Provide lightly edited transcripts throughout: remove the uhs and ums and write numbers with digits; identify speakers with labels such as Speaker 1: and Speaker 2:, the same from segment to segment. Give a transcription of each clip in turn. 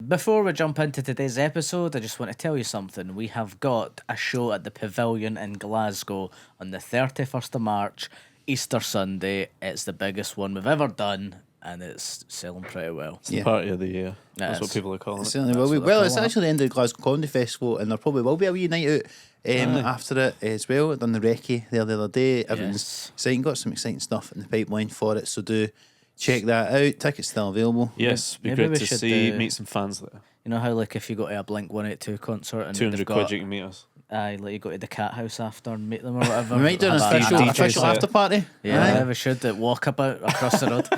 Speaker 1: Before we jump into today's episode, I just want to tell you something. We have got a show at the Pavilion in Glasgow on the 31st of March, Easter Sunday. It's the biggest one we've ever done, and it's selling pretty well.
Speaker 2: It's the party of the year. That's what people are calling it.
Speaker 3: Certainly will be. Well, it's actually the end of the Glasgow Comedy Festival, and there probably will be a wee night out after it as well. Done the recce there the other day. Everything's exciting. Got some exciting stuff in the pipeline for it, so do check that out. Tickets still available.
Speaker 2: Yes, be
Speaker 1: Maybe
Speaker 2: great
Speaker 1: we
Speaker 2: to
Speaker 1: should,
Speaker 2: meet some fans there.
Speaker 1: You know how, like, if you go to a Blink 182 concert and
Speaker 2: 200 quid you can meet us.
Speaker 1: Aye, like you go to the Cat House after and meet them or whatever.
Speaker 3: We might do an official after party.
Speaker 1: Yeah, we should walk about across the road.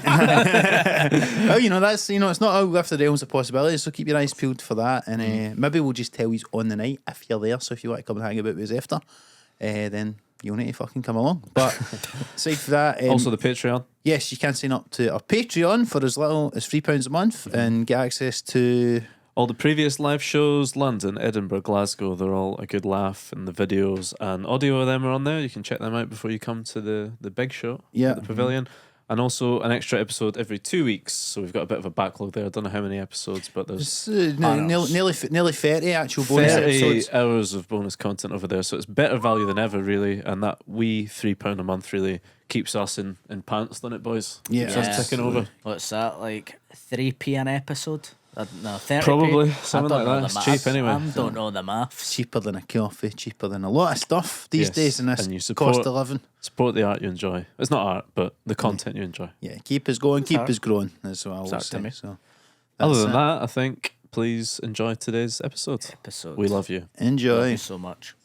Speaker 3: Well, that's it's not all off the realms of possibilities, so keep your eyes peeled for that. And maybe we'll just tell you on the night if you're there. So if you want to come and hang about with us after, then you'll need to fucking come along. But aside from that,
Speaker 2: also the Patreon.
Speaker 3: Yes, you can sign up to our Patreon for as little as £3 a month and get access to
Speaker 2: all the previous live shows, London, Edinburgh, Glasgow. They're all a good laugh, and the videos and audio of them are on there. You can check them out before you come to the big show, the Pavilion. And also an extra episode every 2 weeks. So we've got a bit of a backlog there. I don't know how many episodes, but there's
Speaker 3: nearly 30 actual bonus
Speaker 2: 30
Speaker 3: episodes.
Speaker 2: hours of bonus content over there. So it's better value than ever, really. And that wee £3 a month really keeps us in pants, doesn't it, boys?
Speaker 3: Yeah.
Speaker 2: Keeps us ticking over.
Speaker 1: What's that, like 3p an episode? No, 30p.
Speaker 2: Probably something like that. It's cheap anyway.
Speaker 1: I don't know the maths.
Speaker 3: Cheaper than a coffee, cheaper than a lot of stuff these days in this
Speaker 2: and you
Speaker 3: cost of living.
Speaker 2: Support the art you enjoy. It's not art, but the content you enjoy.
Speaker 3: Yeah, keep us going, keep us growing. That's what I always say. So,
Speaker 2: other than that, I think please enjoy today's episode. We love you.
Speaker 3: Enjoy.
Speaker 1: Love you so much.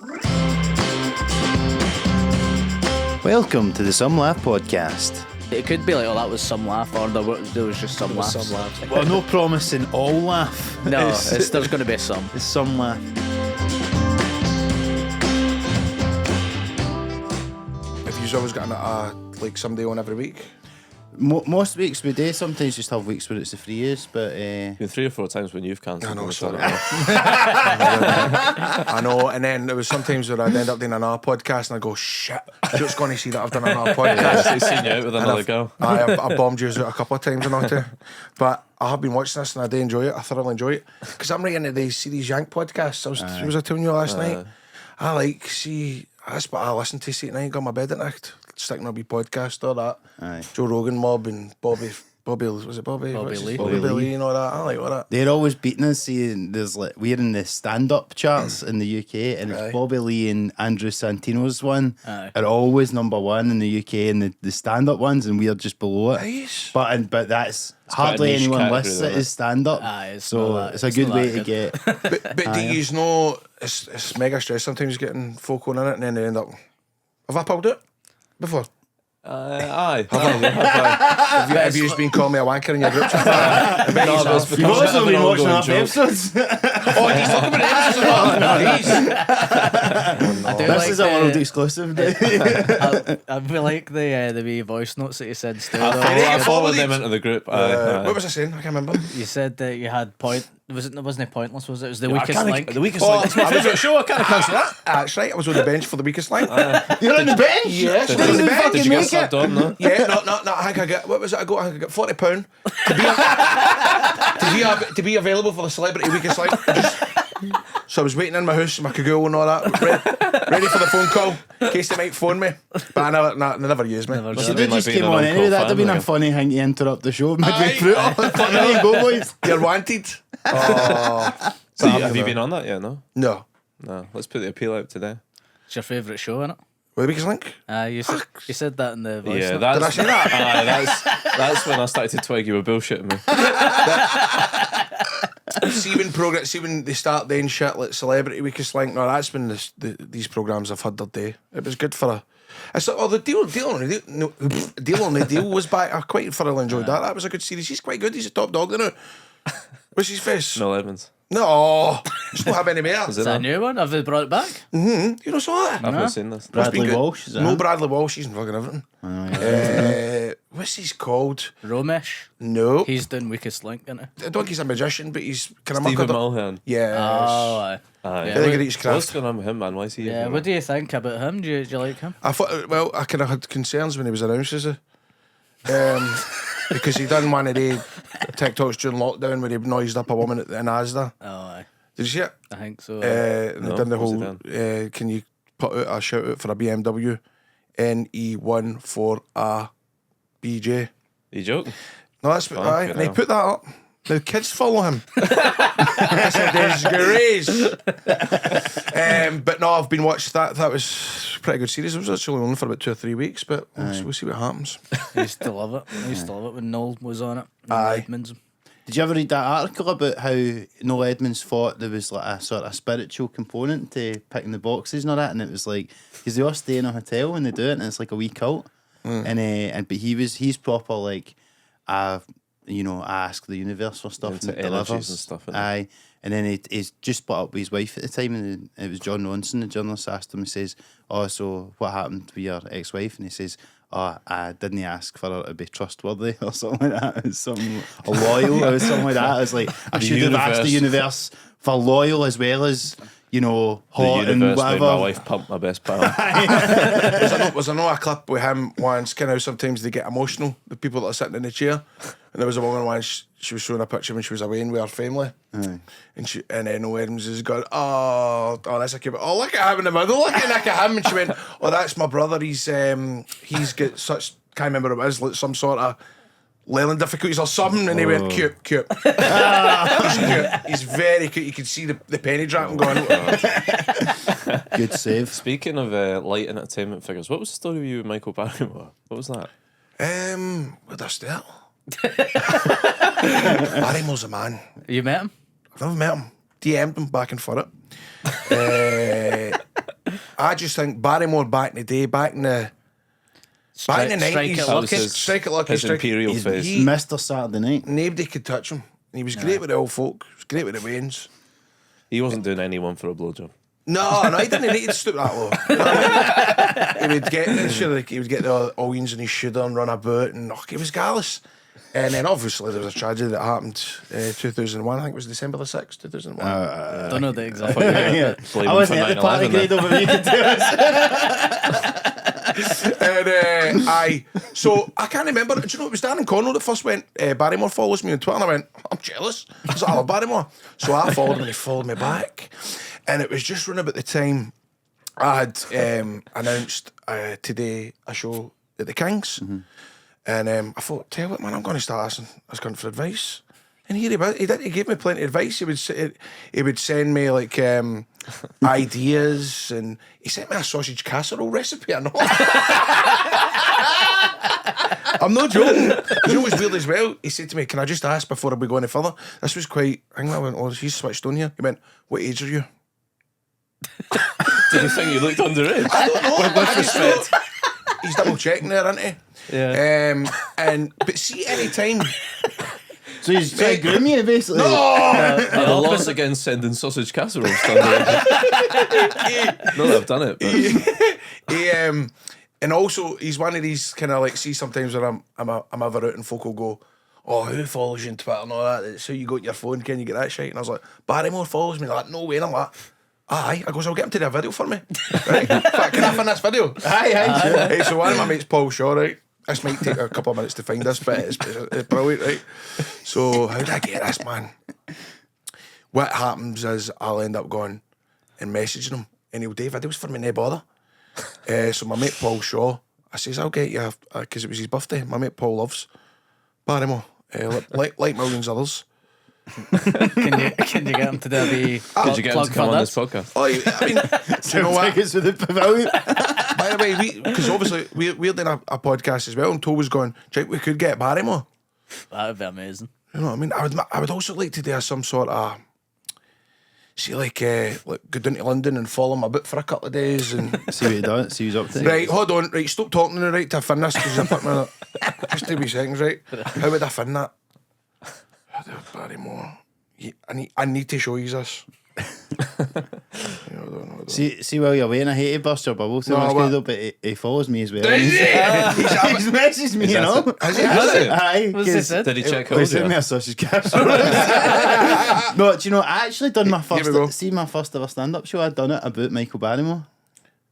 Speaker 3: Welcome to the Some Laugh Podcast.
Speaker 1: It could be like, that was some laugh, or there was just some laughs.
Speaker 3: Well, no promising all laugh.
Speaker 1: No, there's going to be some.
Speaker 3: It's some laugh.
Speaker 4: If you've always got like somebody on every week.
Speaker 3: Most weeks we do. Sometimes just have weeks where it's the 3 years, but
Speaker 2: been 3 or 4 times when you've cancelled.
Speaker 4: I know, sorry. I know, and then there was sometimes where I'd end up doing another podcast and I go, shit, Joe's going to see that I've done another podcast.
Speaker 2: He's seen you out with another girl.
Speaker 4: I bombed you out a couple of times or not to. But I have been watching this and I do enjoy it. I thoroughly enjoy it. Because I'm right into these Yank podcasts. Was I telling you last night? That's what I listen to at night, got my bed at night, sticking on a wee podcast or that.
Speaker 3: Aye.
Speaker 4: Joe Rogan mob and Bobby was it Bobby?
Speaker 1: Bobby Lee.
Speaker 4: Bobby Lee and all that. I like all that.
Speaker 3: they're always beating us. Saying we're in the stand-up charts in the UK, and it's Bobby Lee and Andrew Santino's one are always number one in the UK, and the stand-up ones, and we're just below it.
Speaker 4: Nice.
Speaker 3: But that's hardly anyone lists it as stand-up. So it's a good way to get.
Speaker 4: But do you know it's mega stress sometimes getting folk on in it, and then they end up. Have I pulled it before?
Speaker 2: Aye.
Speaker 4: Have you just been calling me a wanker in your group chat?
Speaker 3: You've also been watching half episodes.
Speaker 4: Oh, he's talking about episodes.
Speaker 3: This is a world exclusive.
Speaker 1: I feel like the wee voice notes that you said still.
Speaker 2: I followed them into the group.
Speaker 4: What was I saying? I can't remember.
Speaker 1: You said that you had wasn't it pointless, was it? It was the weakest link.
Speaker 2: The weakest link. It's my favourite show. I can't cancel that.
Speaker 4: That's right. I was on the bench for the weakest link.
Speaker 3: You're on the bench?
Speaker 4: Yes.
Speaker 2: Did you get subbed on, no?
Speaker 4: Yeah, no. I think I got, what was it? I think I got £40 to be available for the celebrity weakest link. So I was waiting in my house, my cagoule and all that, ready for the phone call in case they might phone me. But they never used me.
Speaker 3: So they just came on anyway. That'd have been a funny thing to interrupt the show midway through it. There you go, boys.
Speaker 4: You're wanted.
Speaker 2: So have you been on that yet? No.
Speaker 4: No.
Speaker 2: Let's put the appeal out today.
Speaker 1: It's your favourite show, innit?
Speaker 4: With the weakest link?
Speaker 1: You said that in the voice note.
Speaker 4: Did I say that?
Speaker 2: That's when I started to twig you were bullshitting me.
Speaker 4: See when they start doing shit like Celebrity Weakest Link, no, that's when these programmes have had their day. It was good for the Deal on the Deal was back. I quite thoroughly enjoyed that. That was a good series. He's quite good. He's a top dog, isn't he? What's his face?
Speaker 2: Noel Edmonds.
Speaker 4: No, just don't have any more.
Speaker 1: Is that a new one? Have they brought it back?
Speaker 4: You don't saw that?
Speaker 2: I've not seen this.
Speaker 3: Bradley Walsh, is that?
Speaker 4: No, Bradley Walsh. He's in fucking everything. What's his called?
Speaker 1: Romesh.
Speaker 4: No.
Speaker 1: He's doing Weakest Link, isn't he?
Speaker 4: I don't think he's a magician, but he's kind of
Speaker 2: Stephen Mulhern.
Speaker 4: Yes.
Speaker 1: Oh, aye.
Speaker 2: Aye.
Speaker 4: I think he eats craft.
Speaker 2: What's going on with him, man? Why is he?
Speaker 1: Yeah, what do you think about him? Do you like him?
Speaker 4: I thought, well, I kind of had concerns when he was announced as a. because he done one of the TikToks during lockdown where he noised up a woman in Asda.
Speaker 1: Oh, aye.
Speaker 4: Did you see it?
Speaker 1: I think so.
Speaker 4: And they
Speaker 2: No,
Speaker 4: done the
Speaker 2: what's he
Speaker 4: whole.
Speaker 2: done?
Speaker 4: Can you put out a shout out for a BMW NE1 for a BJ?
Speaker 2: Are you joking?
Speaker 4: No, that's
Speaker 2: Oh,
Speaker 4: aye,
Speaker 2: good
Speaker 4: and he
Speaker 2: hell.
Speaker 4: put that up. Now kids follow him. It's a disgrace. But no, I've been watching that. That was a pretty good series. It was actually only for about 2 or 3 weeks, but we'll see what happens.
Speaker 1: I used to love it. I used to love it when Noel was on it. Noel
Speaker 4: Aye.
Speaker 1: Edmonds.
Speaker 3: Did you ever read that article about how Noel Edmonds thought there was like a sort of spiritual component to picking the boxes and all that, and it was like because they all stay in a hotel when they do it, and it's like a wee cult, and but he's proper like, ask the universe for stuff
Speaker 2: Into
Speaker 3: and it
Speaker 2: energies
Speaker 3: delivers
Speaker 2: and stuff, innit?
Speaker 3: Aye, and then he's just split up with his wife at the time, and it was John Ronson, the journalist, asked him. He says, "Oh, so what happened with your ex-wife?" And he says, "Oh, I didn't ask for her to be trustworthy or something like that. It was something or loyal or something like that." I was like, I should have asked the universe for loyal as well as
Speaker 2: The
Speaker 3: hot and
Speaker 2: universe made
Speaker 3: whatever.
Speaker 2: my wife pump my best pal.
Speaker 4: Was there not a clip with him once, kind of how sometimes they get emotional, the people that are sitting in the chair? And there was a woman once, she was showing a picture when she was away with her family.
Speaker 3: Aye.
Speaker 4: And then Noel Edmonds has gone, that's a cute. Oh, look at him in the middle, look at him. And she went, oh, that's my brother. He's got such, can't remember what it was, like some sort of learning difficulties or something. And he went, cute. He's cute. He's very cute. You could see the penny dropping going.
Speaker 3: Good save.
Speaker 2: Speaking of light entertainment figures, what was the story with you with Michael Barrymore? What was that?
Speaker 4: Where'd I start? Barrymore's a man.
Speaker 1: You met him?
Speaker 4: I've never met him. DM'd him back and for it. I just think Barrymore back in the day, back in the
Speaker 1: Strike
Speaker 4: 90s,
Speaker 1: it
Speaker 2: That was
Speaker 1: lucky.
Speaker 2: his,
Speaker 4: Strike it lucky,
Speaker 2: his
Speaker 4: strike it-
Speaker 2: imperial
Speaker 3: He's
Speaker 2: face.
Speaker 3: Mr. Saturday Night.
Speaker 4: nobody could touch him. He was great with the old folk. He was great with the Waynes.
Speaker 2: He wasn't doing anyone for a blowjob.
Speaker 4: No, he didn't need to stoop that low. You know what I mean? He would get the Owens in his shoulder and run about, and he was gallus. And then obviously there was a tragedy that happened 2001. I think it was December the 6th, 2001.
Speaker 1: Don't know the exact.
Speaker 2: thought you were
Speaker 3: Yeah.
Speaker 2: blaming
Speaker 3: I wasn't
Speaker 2: for
Speaker 3: at the party
Speaker 2: 9/11
Speaker 3: Grado, but you could do it.
Speaker 4: And so I can't remember. Do you know it was Dan and Connell that first went, Barrymore follows me on Twitter, and I went, I'm jealous. I was like, I love Barrymore. So I followed him and he followed me back. And it was just around about the time I had announced today a show at the Kings. And I thought, tell you what, man, I'm going to start asking for advice. And he gave me plenty of advice. He would send me like ideas, and he sent me a sausage casserole recipe. I know. I'm not joking. You know what's weird as well? He said to me, "Can I just ask before we go any further?" This was quite. I think I went, "Oh, he's switched on here." He went, "What age are you?"
Speaker 2: Did you think you looked underage?
Speaker 4: I don't know.
Speaker 2: With respect.
Speaker 4: He's double checking there, isn't he?
Speaker 2: Yeah.
Speaker 4: But see, any time.
Speaker 3: So he's trying to groom you, basically.
Speaker 2: The laws against sending sausage casseroles to underage. Not that I've done it, but
Speaker 4: And also he's one of these kind of like, see, sometimes when I'm ever out and folk will go, "Oh, who follows you on Twitter and all that? So you got your phone, can you get that shit?" And I was like, "Barrymore follows me." They're like, "No way." And I'm like, aye. I goes, "I'll get him to do a video for me." Right? In fact, can I find this video?
Speaker 3: Aye, sure.
Speaker 4: Right, so one of my mates, Paul Shaw, right? This might take a couple of minutes to find this, but it's brilliant, right? So how did I get this, man? What happens is I'll end up going and messaging him, and he'll do videos for me, no bother. So my mate Paul Shaw, I says, "I'll get you," because it was his birthday. My mate Paul loves Barrymore, like millions others.
Speaker 1: Can you get him to do a wee
Speaker 2: did you get him to come on this podcast?
Speaker 4: Oh, I mean, do you know what?
Speaker 3: Tickets for the pavilion.
Speaker 4: By the way, because obviously we're doing a podcast as well, and Toll was going, "Jake, we could get Barrymore."
Speaker 1: That would be amazing.
Speaker 4: You know what I mean? I would also like to do some sort of, see, like go down to London and follow him about for a couple of days and.
Speaker 3: See what he does. See what he's up to.
Speaker 4: Right, hold on. Right, stop talking now, right, to fin this, because I put me just 2 wee seconds, right? How would I fin that? How do I Barrymore? I need to show you this.
Speaker 3: See while you're waiting, I hate to burst your bubble too
Speaker 4: No,
Speaker 3: much,
Speaker 4: what?
Speaker 3: Grado, but he follows me as well.
Speaker 4: Does he?
Speaker 3: He's messaged me, you know.
Speaker 4: Has he?
Speaker 3: Aye,
Speaker 1: What's he
Speaker 3: 'cause
Speaker 1: said?
Speaker 2: Did he check
Speaker 3: he
Speaker 2: hold
Speaker 3: sent me
Speaker 2: you?
Speaker 3: a sausage casserole. No, do you know, I actually done my
Speaker 4: Here we go.
Speaker 3: first, see my first ever stand-up show, I'd done it about Michael Barrymore.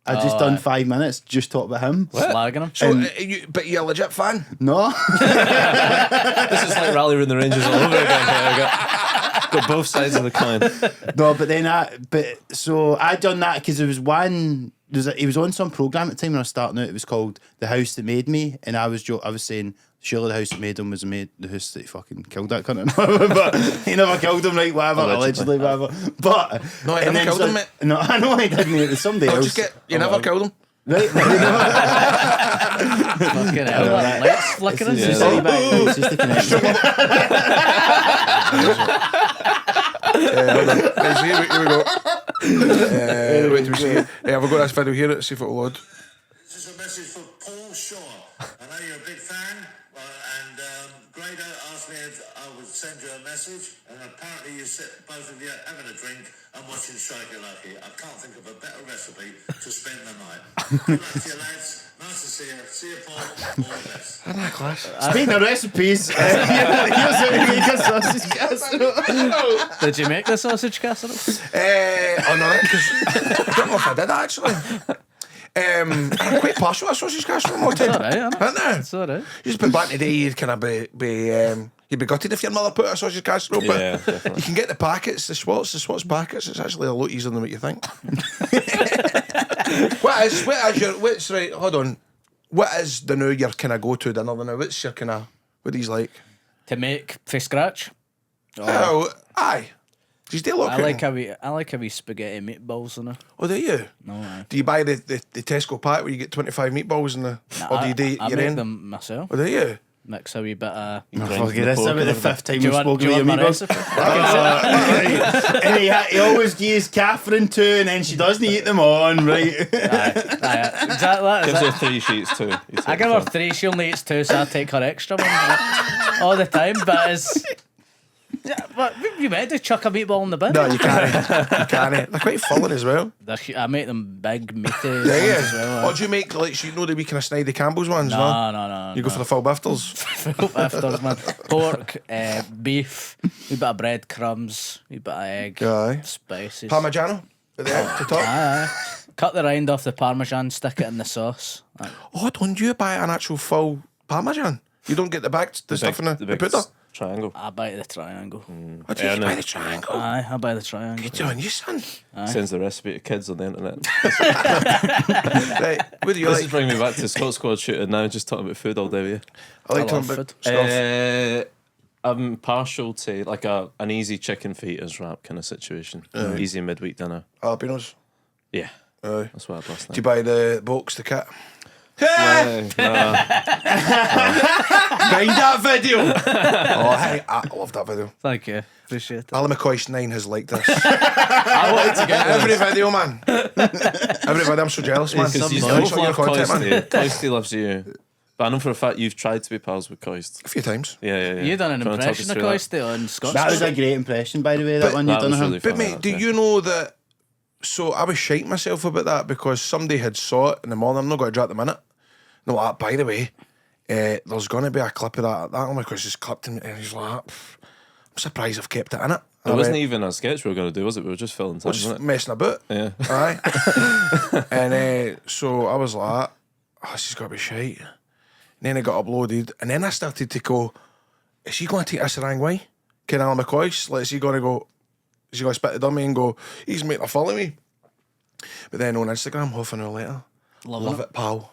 Speaker 3: I just done 5 minutes, just talk about him.
Speaker 1: Slagging him.
Speaker 4: So, but you're a legit fan?
Speaker 3: No.
Speaker 2: This is like Rally Round the Ranges all over again. I got both sides of the coin.
Speaker 3: No, but then so I done that because there was one. He was on some program at the time when I was starting out. It was called The House That Made Me, and I was saying surely the house that made him was the house that he fucking killed that cunt. But he never killed him, right? Whatever, allegedly, whatever. But
Speaker 4: no, he never killed him, mate.
Speaker 3: No, I know I didn't. It was somebody else.
Speaker 4: You never killed him.
Speaker 3: Right?
Speaker 1: Fucking hell, that light's flickering.
Speaker 3: It's just a connection.
Speaker 4: Hold on. Right, so here we go. Wait till we see it. I've got this video here. Let's see if it'll load.
Speaker 5: This is a message for Paul Shaw. I know you're a big fan, and Grado asked me if I would send you a message, and apparently you sit both of you having a drink and watching Strike It Lucky. I can't think of a better recipe to spend the night. Good luck to you, lads. Nice to see you. See you, Paul. All the best.
Speaker 4: Isn't that class?
Speaker 3: Speaking of recipes, here's how you make a sausage casserole.
Speaker 1: Did you make the sausage casserole?
Speaker 4: Oh no, because I don't know if I did actually. I'm quite partial to sausage casserole more time.
Speaker 1: It's alright, isn't it?
Speaker 4: Isn't it?
Speaker 1: It's alright.
Speaker 4: You just put back today, you'd kind of you'd be gutted if your mother put a sausage casserole, but
Speaker 2: Yeah, definitely.
Speaker 4: you can get the packets, the Schwartz packets. It's actually a lot easier than what you think. What's right? Hold on. What is the new your kind of go to dinner now? What's your kind of what these like?
Speaker 1: To make from scratch.
Speaker 4: Oh, aye. Does do a lot of cooking?
Speaker 1: I like a wee spaghetti meatballs in it.
Speaker 4: Oh, do you?
Speaker 1: No, aye.
Speaker 4: Do you buy the Tesco pack where you get 25 meatballs in the? Or do you do
Speaker 1: I
Speaker 4: your
Speaker 1: make
Speaker 4: own?
Speaker 1: them myself.
Speaker 4: Oh, do you?
Speaker 1: Mix a wee bit of.
Speaker 3: Fuck it, this is about the fifth time
Speaker 1: Do
Speaker 3: we've
Speaker 1: you want,
Speaker 3: spoken
Speaker 1: do you
Speaker 3: about your
Speaker 1: want my
Speaker 3: meatballs.
Speaker 1: recipe?
Speaker 3: And he always gives Catherine two, and then she doesn't eat them on, right?
Speaker 1: Aye, exactly that.
Speaker 2: Gives her 3 sheets too.
Speaker 1: I give her 3, she only eats 2, so I take her extra one all the time. But it's. Yeah, but you meant to chuck a meatball in the bin.
Speaker 4: No, you can't. You can't. They're quite filling as well.
Speaker 1: I make them big, meaty ones
Speaker 4: Yeah,
Speaker 1: as well.
Speaker 4: Or do you make like you know the wee kind of snidey Campbell's ones?
Speaker 1: No.
Speaker 4: You go for the full bifters.
Speaker 1: Afters, man. Pork, beef, wee bit of breadcrumbs, wee bit of egg,
Speaker 4: Aye.
Speaker 1: spices.
Speaker 4: Parmigiano at the end to top.
Speaker 1: Aye. Cut the rind off the parmesan, stick it in the sauce. Aye.
Speaker 4: Oh, don't you buy an actual full Parmesan? You don't get the stuff in the
Speaker 2: big
Speaker 4: pudding?
Speaker 2: triangle.
Speaker 1: I buy the triangle.
Speaker 4: What do you buy the triangle?
Speaker 1: Aye, I buy the triangle.
Speaker 4: Good on you, son.
Speaker 2: Sends the recipe to kids on the internet.
Speaker 4: Right, what do you
Speaker 2: This
Speaker 4: like?
Speaker 2: is bringing me back to Scot Squad shooting now, just talking about food all day with you.
Speaker 4: I like
Speaker 1: I
Speaker 4: talking
Speaker 1: love
Speaker 4: about
Speaker 1: food.
Speaker 4: stuff.
Speaker 2: I'm partial to like an easy chicken fajitas wrap kind of situation. Easy midweek dinner.
Speaker 4: Jalapenos.
Speaker 2: Yeah,
Speaker 4: Aye.
Speaker 2: that's what I blast
Speaker 4: Do you buy the box, the kit?
Speaker 2: Mind
Speaker 4: that video. Oh, hey, I love that video.
Speaker 1: Thank you. Appreciate it.
Speaker 4: Alan McCoy's 9 has liked this.
Speaker 1: I wanted to get
Speaker 4: Every video, man. Every video, I'm so jealous, man.
Speaker 2: Because you
Speaker 4: I
Speaker 2: both
Speaker 4: like your
Speaker 2: love
Speaker 4: content, man.
Speaker 2: Coisty. Coisty loves you. But I know for a fact you've tried to be pals with Coist.
Speaker 4: A few times.
Speaker 2: Yeah.
Speaker 1: You done an
Speaker 2: Do you wanna talk us
Speaker 1: impression of
Speaker 2: through that?
Speaker 1: Coisty on Scott
Speaker 3: That was
Speaker 1: Squad?
Speaker 3: a great impression, by the way, that one you
Speaker 2: That
Speaker 3: done
Speaker 2: was
Speaker 3: of him.
Speaker 2: really
Speaker 4: But
Speaker 2: funny,
Speaker 4: mate, do
Speaker 2: yeah.
Speaker 4: you know that? So I was shite myself about that because somebody had saw it in the morning. I'm not going to drop the minute. No, like, by the way, there's going to be a clip of that on because just clipped him, and he's like, I'm surprised I've kept it in it.
Speaker 2: It wasn't even a sketch we were going to do, was it? We were just filling time,
Speaker 4: We're just
Speaker 2: wasn't it?
Speaker 4: messing about.
Speaker 2: Yeah.
Speaker 4: Aye. And so I was like, oh, this has got to be shite. And then it got uploaded, and then I started to go, is he going to take this the wrong way? Ken Alan McCoy, like, is he going to spit the dummy and go, he's making a follow me? But then on Instagram, half an hour later, love it, pal.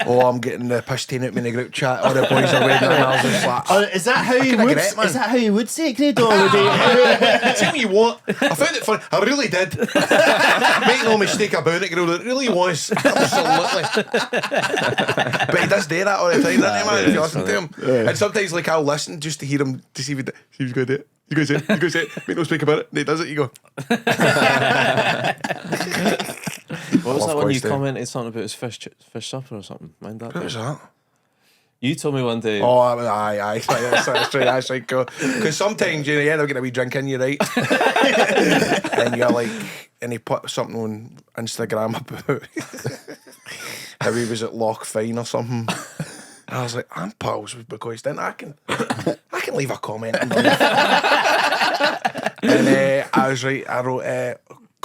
Speaker 4: Oh, I'm getting the piss taken out me in the group chat. All the boys are waiting, and I was just like,
Speaker 3: Is that how you
Speaker 4: can
Speaker 3: would?
Speaker 4: regret, man.
Speaker 3: Is that how you would say it, Grado? Would he?
Speaker 4: tell you what, I found it funny. I really did. Make no mistake about it, girl. It really was. Absolutely. But he does do that all the time, doesn't he, man? If you listen to him. And sometimes, like, I'll listen just to hear him, to see if he's going to do it. You go say it. You go say it. Make no mistake about it. And he does it. You go.
Speaker 2: What was
Speaker 4: love
Speaker 2: that when you
Speaker 4: Coisty.
Speaker 2: commented something about his fish supper or something? Mind that?
Speaker 4: What was that?
Speaker 2: You told me one day.
Speaker 4: Oh, aye. That's right, cool. Because sometimes you end up getting a wee drink in you, right? And you're like, and he put something on Instagram about how he was at Loch Fyne or something. And I was like, I'm pals with because then I can leave a comment underneath. And I was right. I wrote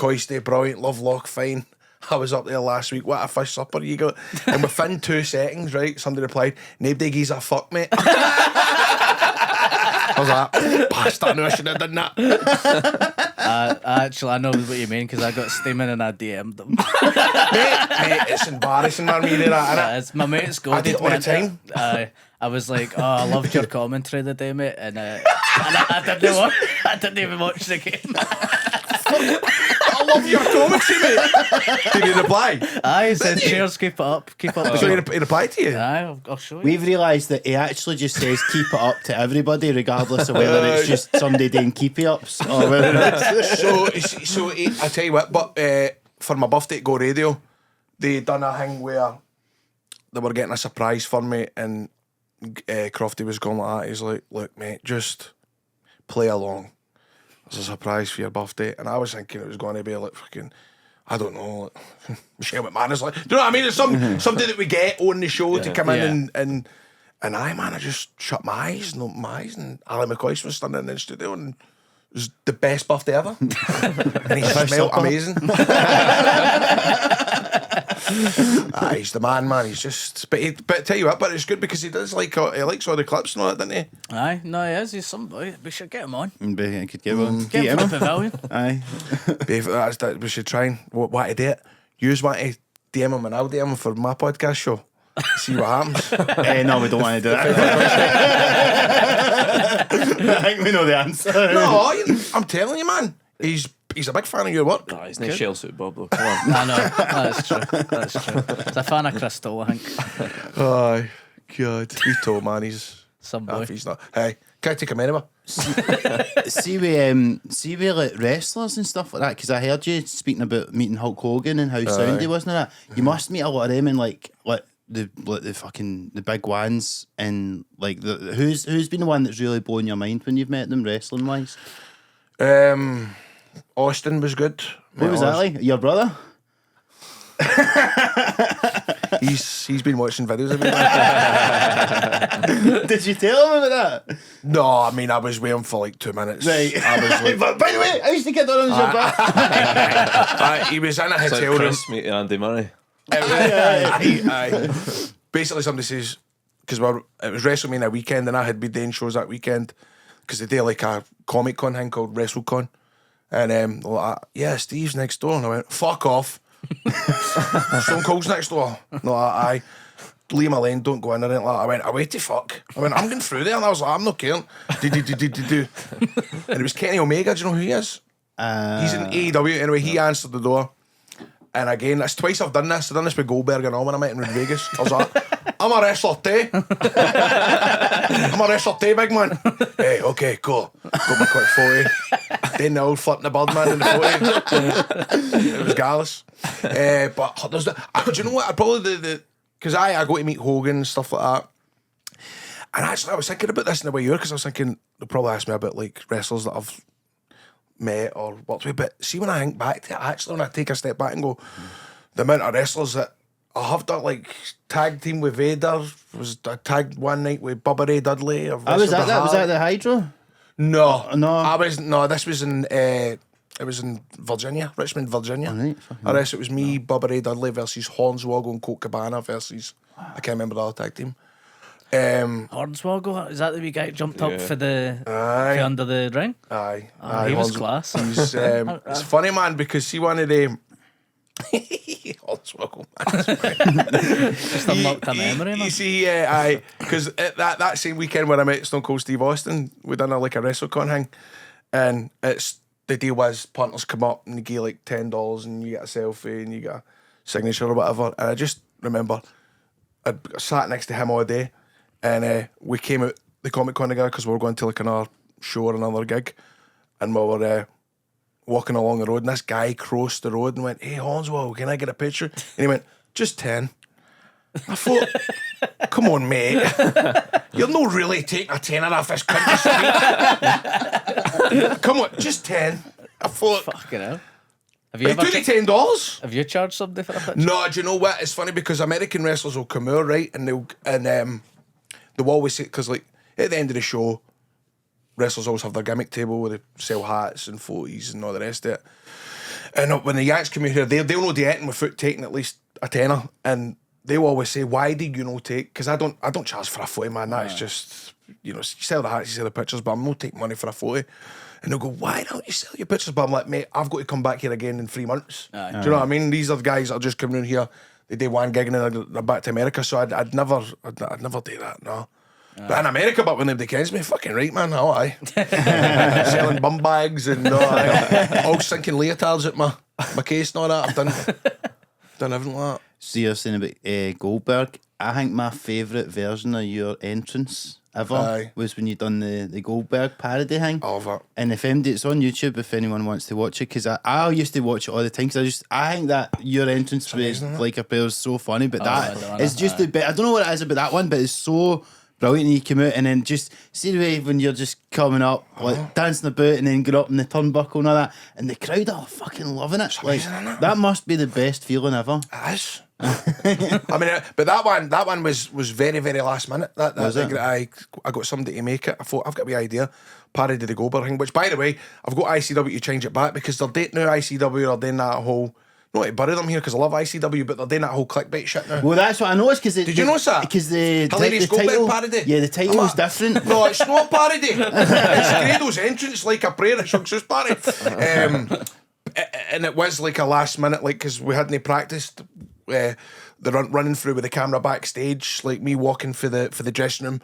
Speaker 4: McCoy, brilliant. Love Lock, fine. I was up there last week. What a fish supper you got. And within 2 seconds, right, somebody replied, nobody gives a fuck, mate. I was like, bastard, I knew I should have done that.
Speaker 1: Actually, I know what you mean because I got steaming and I DM'd them.
Speaker 4: mate, it's embarrassing, man, when you do that, innit?
Speaker 1: It's my mate's
Speaker 4: I
Speaker 1: goaded
Speaker 4: did it all
Speaker 1: me
Speaker 4: the
Speaker 1: into
Speaker 4: time.
Speaker 1: it. I was like, oh, I loved your commentary the day, mate, and I didn't even watch the game.
Speaker 4: I love your commentary, mate. Did he reply?
Speaker 1: He said, cheers, keep it up.
Speaker 4: So he replied to you?
Speaker 1: I'll show you.
Speaker 3: We've realised that he actually just says keep it up to everybody, regardless of whether it's just somebody doing keepy ups or whether it's.
Speaker 4: So I tell you what, but for my birthday at Go Radio, they done a thing where they were getting a surprise for me, and Crofty was going like that. He's like, look, mate, just play along. It's a surprise for your birthday. And I was thinking it was going to be like fucking, I don't know, like, Michelle McMahon's like, do you know what I mean? It's somebody that we get on the show to come in and I, man, I just shut my eyes and opened my eyes, and Ali McCoy was standing in the studio, and it was the best birthday ever. And he smelled amazing. He's the man. He's just, but tell you what, but it's good because he does like, he likes all the clips and all that, doesn't he?
Speaker 1: Aye, no, he is. He's somebody. We should get him on.
Speaker 3: I could give him.
Speaker 1: Get him from the pavilion.
Speaker 3: Aye.
Speaker 4: We should try and what to do it. You want to DM him and I'll DM him for my podcast show. See what happens.
Speaker 3: No, we don't want to do that. I think we know the answer.
Speaker 4: No, I'm telling you, man. He's a big fan of your work.
Speaker 2: He's no shell suit Bob though. Come on.
Speaker 1: I know. That's true. He's a fan of Crystal, I think.
Speaker 4: Oh, God. He's told, man. He's
Speaker 1: Some boy.
Speaker 4: he's not. Hey, can't take him anywhere.
Speaker 3: See we like wrestlers and stuff like that, because I heard you speaking about meeting Hulk Hogan and how sound he was and that. You must meet a lot of them and like the fucking the big ones, and like who's been the one that's really blown your mind when you've met them wrestling wise?
Speaker 4: Austin was good.
Speaker 3: Who was that like? Your brother?
Speaker 4: He's been watching videos of me.
Speaker 3: Did you tell him about that?
Speaker 4: No, I mean, I was with him for like 2 minutes.
Speaker 3: Right.
Speaker 4: I was like,
Speaker 3: But by the way, I used to get on your brother.
Speaker 4: he was in a
Speaker 2: It's like
Speaker 4: hotel room.
Speaker 2: Chris meeting Andy Murray.
Speaker 4: Aye. Basically, somebody says, because it was WrestleMania weekend, and I had been doing shows that weekend because they do like a Comic Con thing called WrestleCon, and like, yeah, Steve's next door, and I went, fuck off. Stone Cold's next door. No, I leave my lane, don't go in there. I went, I wait to fuck. I went, I'm going through there, and I was like, I'm not caring. And it was Kenny Omega. Do you know who he is? He's in AEW. Anyway, he answered the door. And again, that's twice I've done this. I've done this with Goldberg and all when I met him in Vegas. I was like, I'm a wrestler too. I'm a wrestler too, big man. Hey, okay, cool. Got my quick 40. Then the old flirting the bird man in the 40. It was gallus. But there's do you know what? I probably because I go to meet Hogan and stuff like that. And actually, I was thinking about this in the way you were, because I was thinking they'll probably ask me about like wrestlers that I've met or worked with, but see, when I think back to it, actually, when I take a step back and go, the amount of wrestlers that I have done, like tag team with Vader, was I tagged one night with Bubba Ray Dudley.
Speaker 3: Was that the Hydra?
Speaker 4: No. This was in it was in Virginia, Richmond, Virginia.
Speaker 3: Right,
Speaker 4: it was me, Bubba Ray Dudley versus Hornswoggle and Colt Cabana versus I can't remember the other tag team.
Speaker 1: Hornswoggle, is that the wee guy that jumped up for the for under the ring?
Speaker 4: Aye.
Speaker 1: He was class.
Speaker 4: He's it's funny, man, because see one of them Hornswoggle.
Speaker 1: Just unlocked a memory, man.
Speaker 4: You see, because that same weekend when I met Stone Cold Steve Austin, we done a WrestleCon thing, and the deal was punters come up and they give like $10 and you get a selfie and you get a signature or whatever. And I just remember I sat next to him all day, and we came out the Comic Con together because we were going to like another show or another gig, and we were walking along the road, and this guy crossed the road and went, "Hey Hornswoggle, can I get a picture?" And he went, "Just 10." I thought, come on, mate. You're not really taking a tenner off this country street. Come on, just 10. I thought,
Speaker 1: Fucking hell. Have
Speaker 4: you ever took $10?
Speaker 1: Have you charged somebody for a picture?
Speaker 4: No, do you know what? It's funny because American wrestlers will come out, right? And they'll always say, because like at the end of the show, wrestlers always have their gimmick table where they sell hats and floaties and all the rest of it. And when the Yanks come in here, they'll know the eating without taking at least a tenner, and they'll always say, "Why do you not take?" Because I don't charge for a photo, man. That's just, you sell the hats, you sell the pictures, but I'm not taking money for a photo. And they'll go, "Why don't you sell your pictures?" But I'm like, mate, I've got to come back here again in 3 months. Do you know what I mean? These are the guys that are just coming in here. They do one gig and then they're back to America. So I'd never do that. No. But in America, but when they kens me, fucking right, man. Oh, aye. Selling bum bags and all sinking leotards at my case and all that. I've done everything like that.
Speaker 3: So you're saying about Goldberg. I think my favourite version of your entrance ever was when you done the Goldberg parody thing.
Speaker 4: I love it.
Speaker 3: And it's on YouTube if anyone wants to watch it, because I used to watch it all the time, because I think that your entrance with Like a Prayer is so funny, but it's just the bit. I don't know what it is about that one, but it's so brilliant. And you come out and then just see the way when you're just coming up, like dancing about, and then get up in the turnbuckle and all that, and the crowd are fucking loving it. Like, that must be the best feeling ever.
Speaker 4: It is. I mean, but that one was very, very last minute. I got somebody to make it. I thought, I've got the idea. Parody the Goldberg thing, which, by the way, I've got ICW to change it back, because they're dating now. ICW are doing that whole, not to bury them here because I love ICW, but they're doing that whole clickbait shit now.
Speaker 3: Well, that's what I noticed.
Speaker 4: Did you notice that?
Speaker 3: Because the
Speaker 4: Goldberg
Speaker 3: title
Speaker 4: parody.
Speaker 3: Yeah, the title was different.
Speaker 4: No, it's not parody. It's Grado's entrance, Like a Prayer, a Success party. And it was like a last minute, like, because we hadn't practiced. The running through with the camera backstage, like me walking for the dressing room,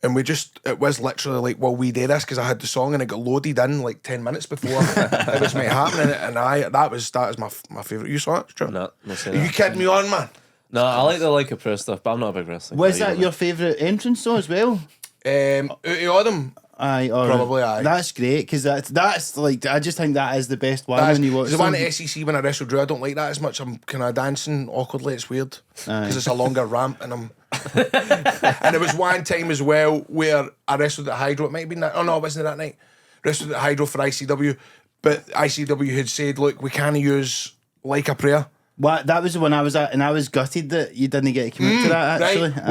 Speaker 4: and it was literally like, well, we did this, because I had the song and it got loaded in like 10 minutes before it was meant happening, and that is my favourite. You saw it? True.
Speaker 2: No,
Speaker 4: Are you kidding me on, man?
Speaker 2: No, I like the Like a Prayer stuff, but I'm not a big wrestling.
Speaker 3: Was that your favourite entrance though as well?
Speaker 4: Out of all them, probably aye.
Speaker 3: That's great, because that's like, I just think that is the best one when you watch
Speaker 4: the one at SEC when I wrestled Drew. I don't like that as much. I'm kind of dancing awkwardly. It's weird because it's a longer ramp, and I'm. And there was one time as well where I wrestled at Hydro. It might have been that. Oh no, it wasn't that night. Wrestled at Hydro for ICW, but ICW had said, "Look, we can't use Like a Prayer."
Speaker 3: What, that was the one I was at, and I was gutted that you didn't get to come out to that, actually.
Speaker 4: Right.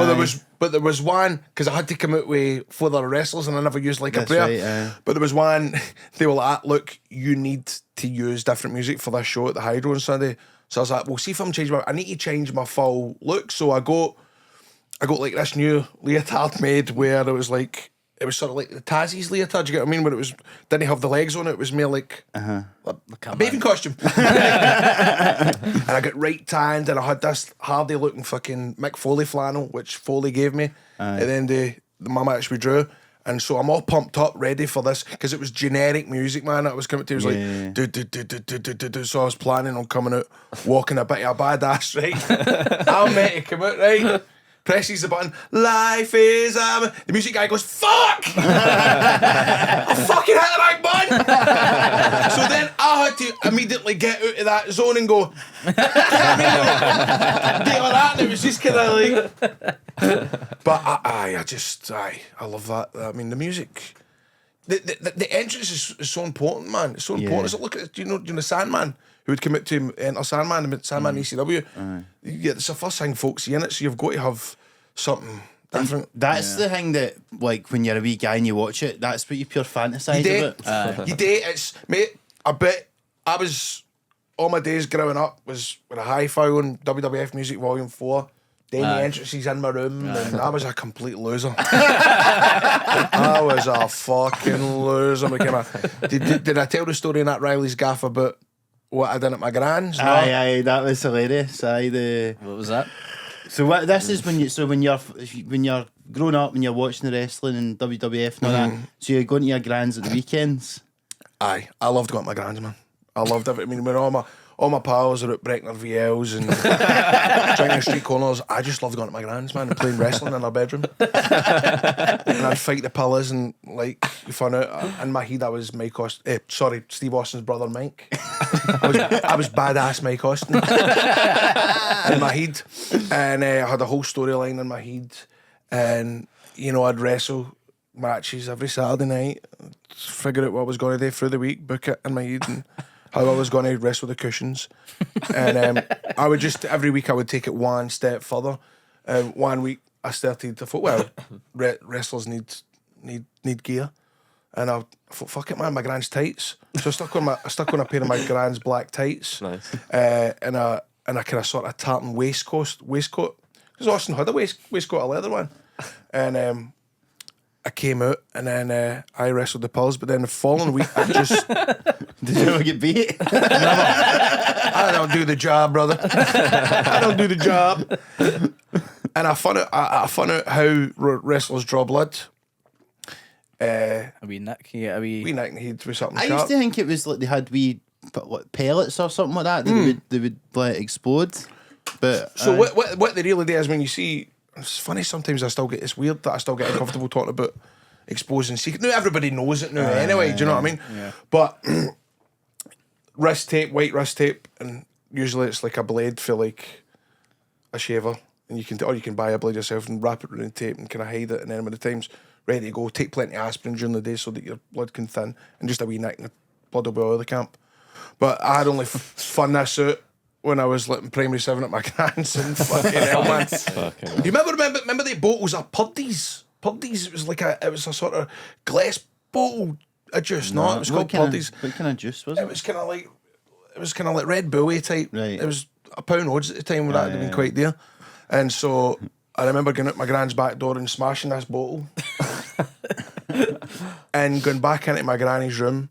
Speaker 4: Well, there was one, because I had to come out with 4 other wrestlers and I never used Like a Prayer.
Speaker 3: Right,
Speaker 4: but there was one, they were like, "Look, you need to use different music for this show at the Hydro on Sunday." So I was like, "Well, see if I'm changing I need to change my full look." So I got like this new leotard made where it was sort of like the Tazzie's leotard, you get what I mean? Where it didn't have the legs on it. It was more like a bathing costume. And I got right tanned, and I had this hardy looking fucking Mick Foley flannel, which Foley gave me. And then the match we drew. And so I'm all pumped up, ready for this, because it was generic music, man. That was coming to. It was like do. So I was planning on coming out, walking a bit of a badass, right? I'm meant to come out, right? Presses the button. Life is the music guy goes, "Fuck!" I fucking hit the right button. So then I had to immediately get out of that zone and go, get all that, and it was just kind of like. But I love that. I mean, the music, the entrance is so important, man. It's so important. So look at you know Sandman, who would come out to enter Sandman ECW. Yeah, it's the first thing folks see in it, so you've got to have something different.
Speaker 3: That's the thing that, like, when you're a wee guy and you watch it, that's what you pure fantasise about.
Speaker 4: You do. It's, mate, I bet I was, all my days growing up was with a hi-fi on WWF Music Volume 4. Then the entrances in my room, and I was a complete loser. I was a fucking loser. Did I tell the story in that Riley's gaff about what I done at my gran's? No?
Speaker 3: Aye, that was hilarious.
Speaker 1: What was that?
Speaker 3: So what this is when you're growing up and you're watching the wrestling and WWF and all that. So you're going to your gran's at the weekends.
Speaker 4: Aye, I loved going to my gran's, man. I loved it. I mean, when all my pals are at Breckner VLs and drinking street corners, I just loved going to my gran's, man, and playing wrestling in our bedroom. And I'd fight the pillars and, like, you found out in my head I was Steve Austin's brother Mike. I was badass Mike Austin in my head. And I had a whole storyline in my head. And, you know, I'd wrestle matches every Saturday night, figure out what I was going to do through the week, book it in my head, and how I was going to wrestle the cushions. And I would just, every week I would take it one step further. 1 week I thought, well, wrestlers need gear. And I thought, fuck it, man, my gran's tights. So I stuck on a pair of my gran's black tights.
Speaker 2: Nice.
Speaker 4: And a kind of sort of tartan waistcoat. Because Austin had a waistcoat, a leather one. And I came out and then I wrestled the pulse. But then the following week, I just...
Speaker 3: Did you ever get beat?
Speaker 4: I don't do the job, brother. I don't do the job. And I found out how wrestlers draw blood.
Speaker 1: A wee nick, yeah, a wee
Speaker 4: Nick and he'd do something
Speaker 3: I
Speaker 4: sharp.
Speaker 3: used to think it was like they had wee pellets or something like that. They would like explode. But
Speaker 4: So what they really do is when you see, it's funny sometimes it's weird that I still get uncomfortable talking about exposing secret. Now everybody knows it now anyway, do you know what I mean?
Speaker 1: Yeah.
Speaker 4: But wrist tape, white wrist tape, and usually it's like a blade for like a shaver, and you can buy a blade yourself and wrap it around tape and kind of hide it, and then when the time's ready to go, take plenty of aspirin during the day so that your blood can thin, and just a wee nick and the blood will be all over the camp. But I had only fun this out when I was like in primary 7 at my grand's and fucking hell, man. Do you remember the bottles of Puddies? Puddies, it was a sort of glass bottle of juice, no? It was called Puddies.
Speaker 3: What kind of juice was it?
Speaker 4: It was kind of like Red Bull type.
Speaker 3: Right.
Speaker 4: It was £1 odds at the time when that had been quite dear. And so I remember going out my grand's back door and smashing this bottle and going back into my granny's room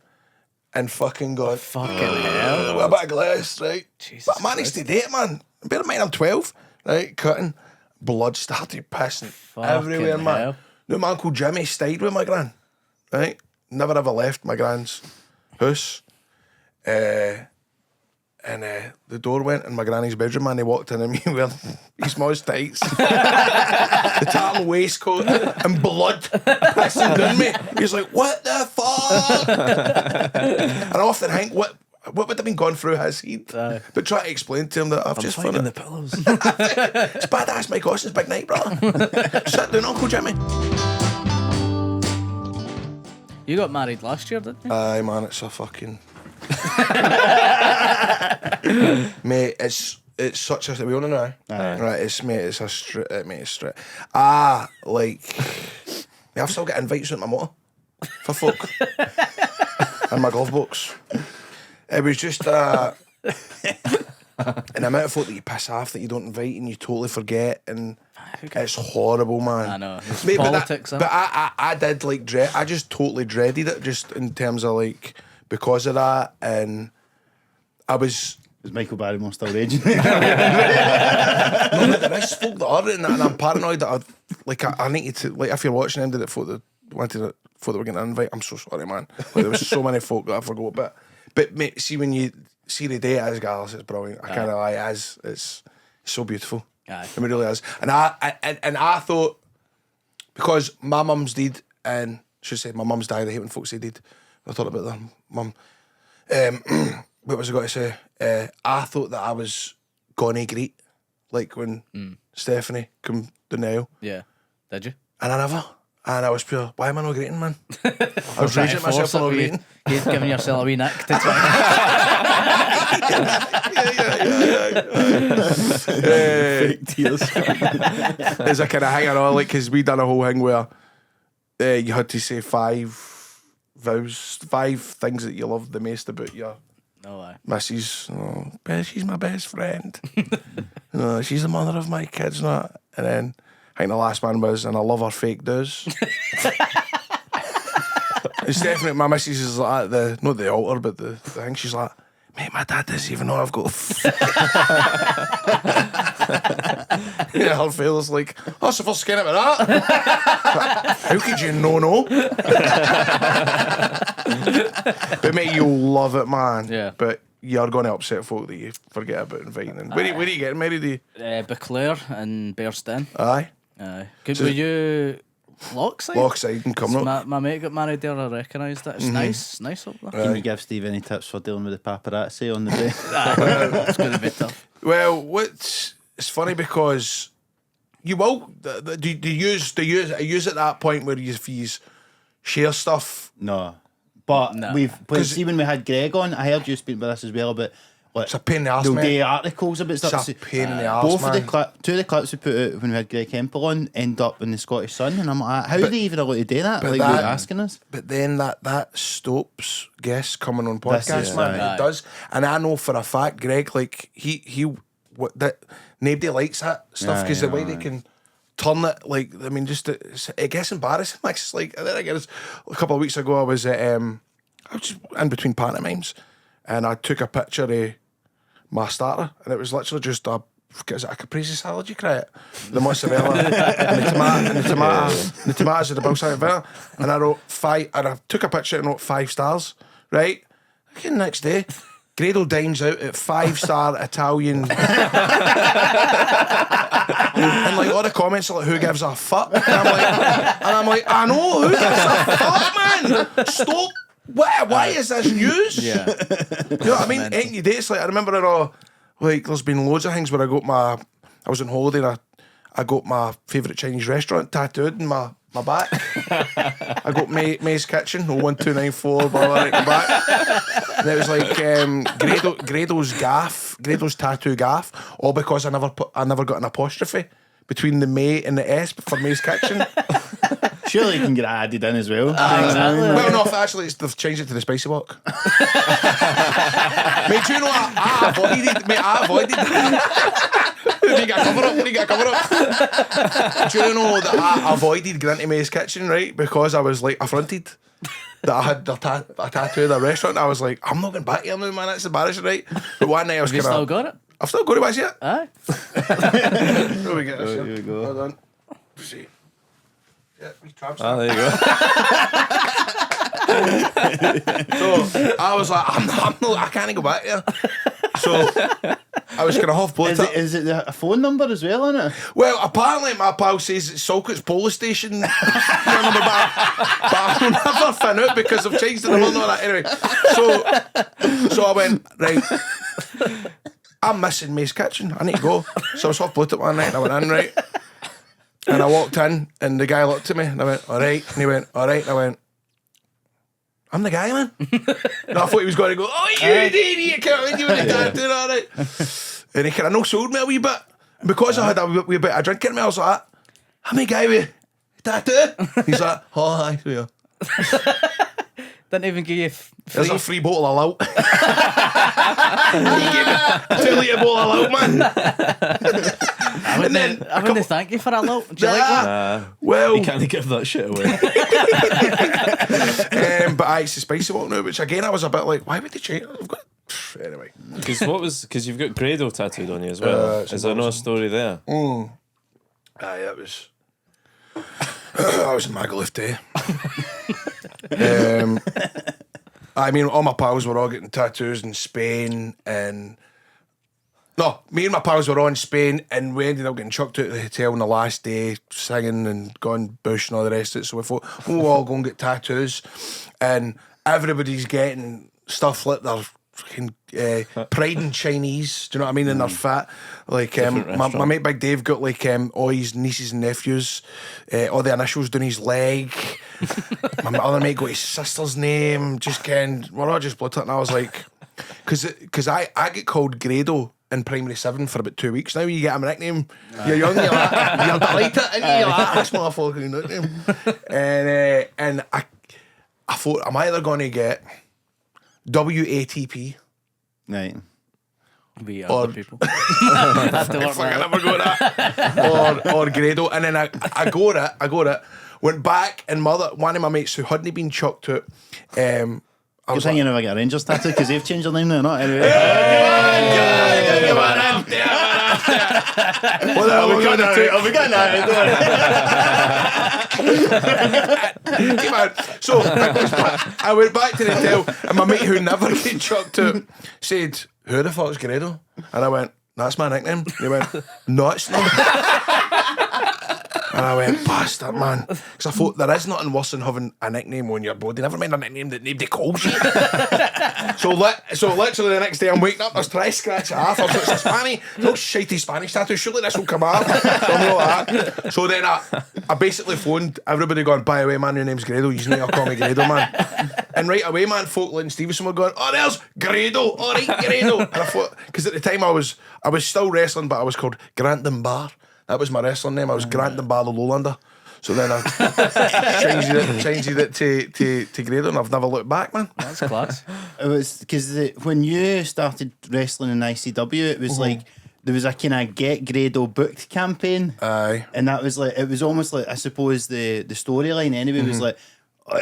Speaker 4: and fucking going,
Speaker 1: fucking hell.
Speaker 4: with a bit of glass, right?
Speaker 1: Jesus
Speaker 4: But I managed to do it, man. Bear in mind, I'm 12, right? Cutting. Blood started pissing everywhere, man.
Speaker 1: hell.
Speaker 4: No, my Uncle Jimmy stayed with my gran, right? Never ever left my gran's house. And the door went in my granny's bedroom, man. They walked in and me with his small's tights, the tartan waistcoat, and blood pissing down me. He's like, what the fuck? And I often think, what would have been going through his head? But try to explain to him that I've just found
Speaker 2: the
Speaker 4: it.
Speaker 2: pillows.
Speaker 4: It's badass, Mike Austin's big night, brother. Sit down, Uncle Jimmy.
Speaker 1: You got married last year, didn't you?
Speaker 4: Aye, man, it's a fucking... Mate, it's such a... We want to know? Right, it's a straight... Mate, it's straight. Like... I've still got invites out my motor for folk. And my glove box. It was just an amount of folk that you piss off that you don't invite and you totally forget, and it's horrible, man.
Speaker 1: I know. It's
Speaker 4: Mate,
Speaker 1: politics,
Speaker 4: but I did like dread. I just totally dreaded it, just in terms of like, because of that, and I was.
Speaker 3: Is Michael Barrymore still raging?
Speaker 4: No, there is folk that are, and I'm paranoid that I need to, like, if you're watching them that thought that we're getting an invite, I'm so sorry, man. Like, there was so many folk that I forgot, but mate, see when you see the day as girls, it's brilliant. I can't lie, it's so beautiful.
Speaker 1: Aye.
Speaker 4: It really is. And I thought, because my mum's dead, and should say my mum's died, I hate when folks say dead. I thought about their mum. What was I going to say? I thought that I was gonna greet, like when Stephanie come down the aisle.
Speaker 1: Yeah. Did you?
Speaker 4: And I never. And I was pure, why am I not greeting, man? I was raging at myself for not greeting.
Speaker 1: You'd given yourself a wee nick to try.
Speaker 3: Fake tears.
Speaker 4: As I kind of hang on, like, because we done a whole thing where you had to say 5 vows, 5 things that you love the most about your
Speaker 1: No way.
Speaker 4: missus. Oh, she's my best friend. She's the mother of my kids, not. And then I think the last one was, and I love her fake does. It's definitely, my missus is like at not the altar, but the thing. She's like, mate, my dad doesn't even know I've got. Yeah, her feels like, oh, so first skin about that. How could you know? But mate, you'll love it, man.
Speaker 1: Yeah.
Speaker 4: But you're going to upset folk that you forget about inviting. And where are you getting married?
Speaker 1: Beclair and Bearsden.
Speaker 4: Aye.
Speaker 1: Aye. Were you Lockside?
Speaker 4: Lockside and Cumnock.
Speaker 1: My mate got married there. I recognised it. It's nice up there.
Speaker 3: Can you give Steve any tips for dealing with the paparazzi on the day?
Speaker 1: It's going to be tough.
Speaker 4: Well, it's funny because you will. Do you use at that point where you share stuff?
Speaker 3: No. But
Speaker 1: No.
Speaker 3: see when we had Greg on, I heard you speak about this as well, but like,
Speaker 4: It's a pain in the arse,
Speaker 3: they'll
Speaker 4: mate.
Speaker 3: do articles about stuff.
Speaker 4: It's a pain in the arse,
Speaker 3: Both
Speaker 4: man.
Speaker 3: of the two of the clips we put out when we had Greg Hempel on end up in the Scottish Sun, and I'm like, how do they even allow to do that?
Speaker 4: but
Speaker 3: Like,
Speaker 4: that-
Speaker 3: they're asking us.
Speaker 4: But then that stops guests coming on
Speaker 3: This
Speaker 4: podcasts,
Speaker 3: is
Speaker 4: man.
Speaker 3: right.
Speaker 4: It does. And I know for a fact, Greg, like, that nobody likes that stuff because the way they can turn it, like, I mean, just it gets embarrassing. Like, it's like, and then I guess a couple of weeks ago, I was just in between pantomimes, and I took a picture of my starter, and it was literally just a caprese salad, you cry it, the mozzarella and the tomatoes of the balsamic vinegar, and I wrote 5, and I took a picture and wrote 5 stars, right? Again, next day, Grado dines out at 5-star Italian. And like all the comments are like, who gives a fuck? And I'm like, I know, who gives a fuck, man? Stop. Why is this news?
Speaker 1: Yeah.
Speaker 4: You know what I mean? Ain't you dates? Like, I remember like there's been loads of things where I was on holiday and I got my favourite Chinese restaurant tattooed in my back. I got May's Kitchen, 01294, blah, blah, right in the back. And it was like Grado's tattoo gaff, all because I never got an apostrophe between the May and the S for May's Kitchen.
Speaker 3: Surely you can get it added in as well.
Speaker 1: Exactly.
Speaker 4: Well, no, actually, they've changed it to the spicy walk. Mate, do you know what? I avoided You get a cover up. Do you know that I avoided going to May's Kitchen, right? Because I was like affronted that I had a tattoo of the restaurant. I was like, I'm not going back here now, man. That's embarrassing, right? But one night I was
Speaker 1: Have you still got it?
Speaker 4: I've still got it, what's it?
Speaker 1: Aye.
Speaker 4: There we go.
Speaker 3: Here we go.
Speaker 4: Hold on. See. Yeah, we traps.
Speaker 2: There you go.
Speaker 4: So I was like, I'm not, I can't go back there. So I was kind of half blooded.
Speaker 3: Is it a phone number as well, isn't it?
Speaker 4: Well, apparently my pal says it's Salcott's police station number, but I'll never find out because I've changed the number and all that. Anyway, so I went, right, I'm missing May's Kitchen. I need to go. So I was half blooded one night and I went in, right? And I walked in and the guy looked at me and I went, all right. And he went, all right. And I went, I'm the guy, man. And I thought he was going to go, oh, you idiot, come in, you with the tattoo, all right. And he kind of no sold me a wee bit. And because I had a wee bit of drink in me, I was like, I'm a guy with a tattoo. He's like, oh, hi, yeah.
Speaker 1: Didn't even give you
Speaker 4: There's a free bottle of lout. He gave me a 2-litre bottle of lout, man.
Speaker 1: I wouldn't thank you for that lot. Do you like that?
Speaker 4: Well,
Speaker 2: You can't give that shit away.
Speaker 4: but it's a spicy walk now, which again I was a bit like, why would they change it? I've got anyway.
Speaker 2: Because you've got Grado tattooed on you as well. Is there no story there?
Speaker 4: Aye, that was. I was in Magaluf Day. I mean, all my pals were all getting tattoos in Spain, and no, me and my pals were all in Spain, and we ended up getting chucked out of the hotel on the last day, singing and going bush and all the rest of it. So we thought we'll all go and get tattoos, and everybody's getting stuff like their fucking pride in Chinese. Do you know what I mean? And they're fat. Like my mate Big Dave got like all his nieces and nephews, all the initials down his leg. My other mate got his sister's name. We're all just blood. And I was like, because I get called Grado in primary 7 for about 2 weeks now. You get a nickname. You're young. You're like, you're delighted, and you're like, that's my fucking nickname. And I thought I'm either going to get WATP.
Speaker 3: Right.
Speaker 1: We
Speaker 4: Or-
Speaker 1: other people. Have to work
Speaker 4: Fuck, I
Speaker 1: that out.
Speaker 4: never go that. or Grado. And then I got it. Went back, and one of my mates who hadn't been chucked out, I
Speaker 3: Good
Speaker 4: was
Speaker 3: thing
Speaker 4: like,
Speaker 3: you never get a Rangers tattoo because they've changed their name now, not anyway.
Speaker 4: what the hell are we going to do?
Speaker 3: I'll be getting that.
Speaker 4: So I went back to the hotel, and my mate who never get chucked out said, who the fuck's Grado? And I went, that's my nickname. He went, no, it's not. And I went, bastard, man. Because I thought there is nothing worse than having a nickname on your body. Never mind a nickname that nobody calls you. so literally the next day I'm waking up, there's try to scratch it off. I was like, it's a Spanish, no shitey Spanish tattoo. Surely this will come off. So then I basically phoned everybody going, by the way, man, your name's Grado. You need to call me Grado, man. And right away, man, folk like Stevenson were going, oh, there's Grado. All right, Grado. And I thought, because at the time I was still wrestling, but I was called Grantham Bar. That was my wrestling name. I was Grantham Bar the Lowlander. So then I changed it to Grado, and I've never looked back, man.
Speaker 1: That's class.
Speaker 3: It was because when you started wrestling in ICW, it was like there was a kind of Get Grado booked campaign.
Speaker 4: Aye.
Speaker 3: And that was like, it was almost like, I suppose the storyline anyway was like,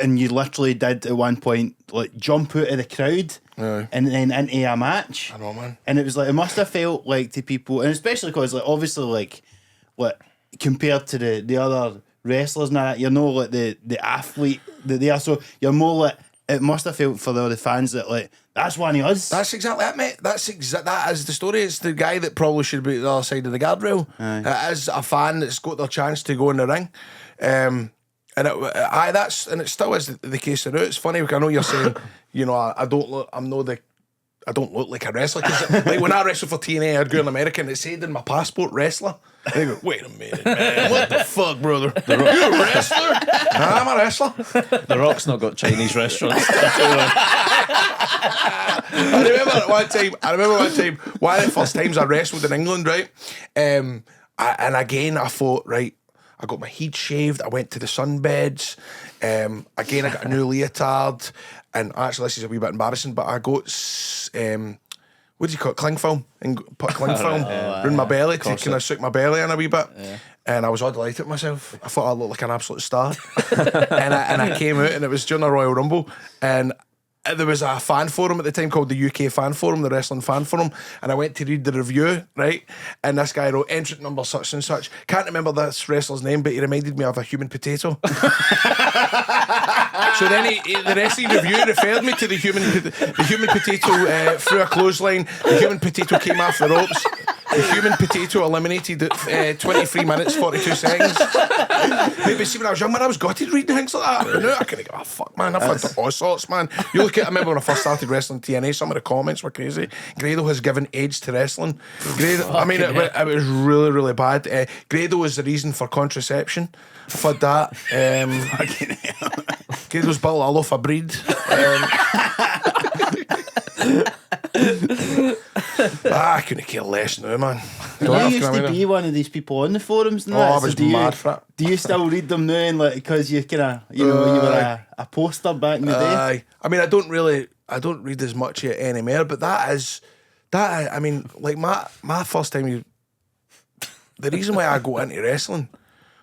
Speaker 3: and you literally did at one point like jump out of the crowd and then into a match.
Speaker 4: I know, man.
Speaker 3: And it was like, it must have felt like to people, and especially because like obviously like compared to the other wrestlers and that, you're not like the athlete that they are, so you're more like, it must have felt for the fans that like, that's one of us.
Speaker 4: That's exactly it, mate. That is the story. It's the guy that probably should be at the other side of the guardrail. It is a fan that's got their chance to go in the ring. And it still is the case now. It's funny because I know you're saying, you know, I don't look like a wrestler. Because like when I wrestled for TNA, I'd go in America and it said in my passport wrestler. And they go, wait a minute, man, what the fuck, brother? You're a wrestler? I'm a wrestler.
Speaker 2: The Rock's not got Chinese restaurants.
Speaker 4: I remember one time, one of the first times I wrestled in England, right? And again, I thought, right, I got my head shaved, I went to the sunbeds, again, I got a new leotard, and actually, this is a wee bit embarrassing, but I got, what do you call it, cling film, and put cling film around my belly to kind of suck my belly in a wee bit. Yeah. And I was all delighted with myself. I thought I looked like an absolute star. and I came out, and it was during a Royal Rumble, and there was a fan forum at the time called the UK Fan Forum, the Wrestling Fan Forum, and I went to read the review, right? And this guy wrote, entrant number such and such. Can't remember this wrestler's name, but he reminded me of a human potato. So then the rest of the review referred me to the human potato through a clothesline. The human potato came off the ropes. The human potato eliminated at 23 minutes, 42 seconds. Maybe see when I was young, man, I was gutted reading things like that. But now I couldn't give a fuck, man. I've had all sorts, man. You look at, I remember when I first started wrestling TNA, some of the comments were crazy. Grado has given age to wrestling. Grado, I mean, it was really, really bad. Grado was the reason for contraception. I've had that. Grado's built all off a breed. I couldn't care less now, man.
Speaker 3: You used to be one of these people on the forums and that.
Speaker 4: I was mad for it.
Speaker 3: Do you still read them now, and like, because you kind of, you know, when you were a poster back in the day?
Speaker 4: I mean, I don't read as much anymore, but I mean, like my first time, the reason why I got into wrestling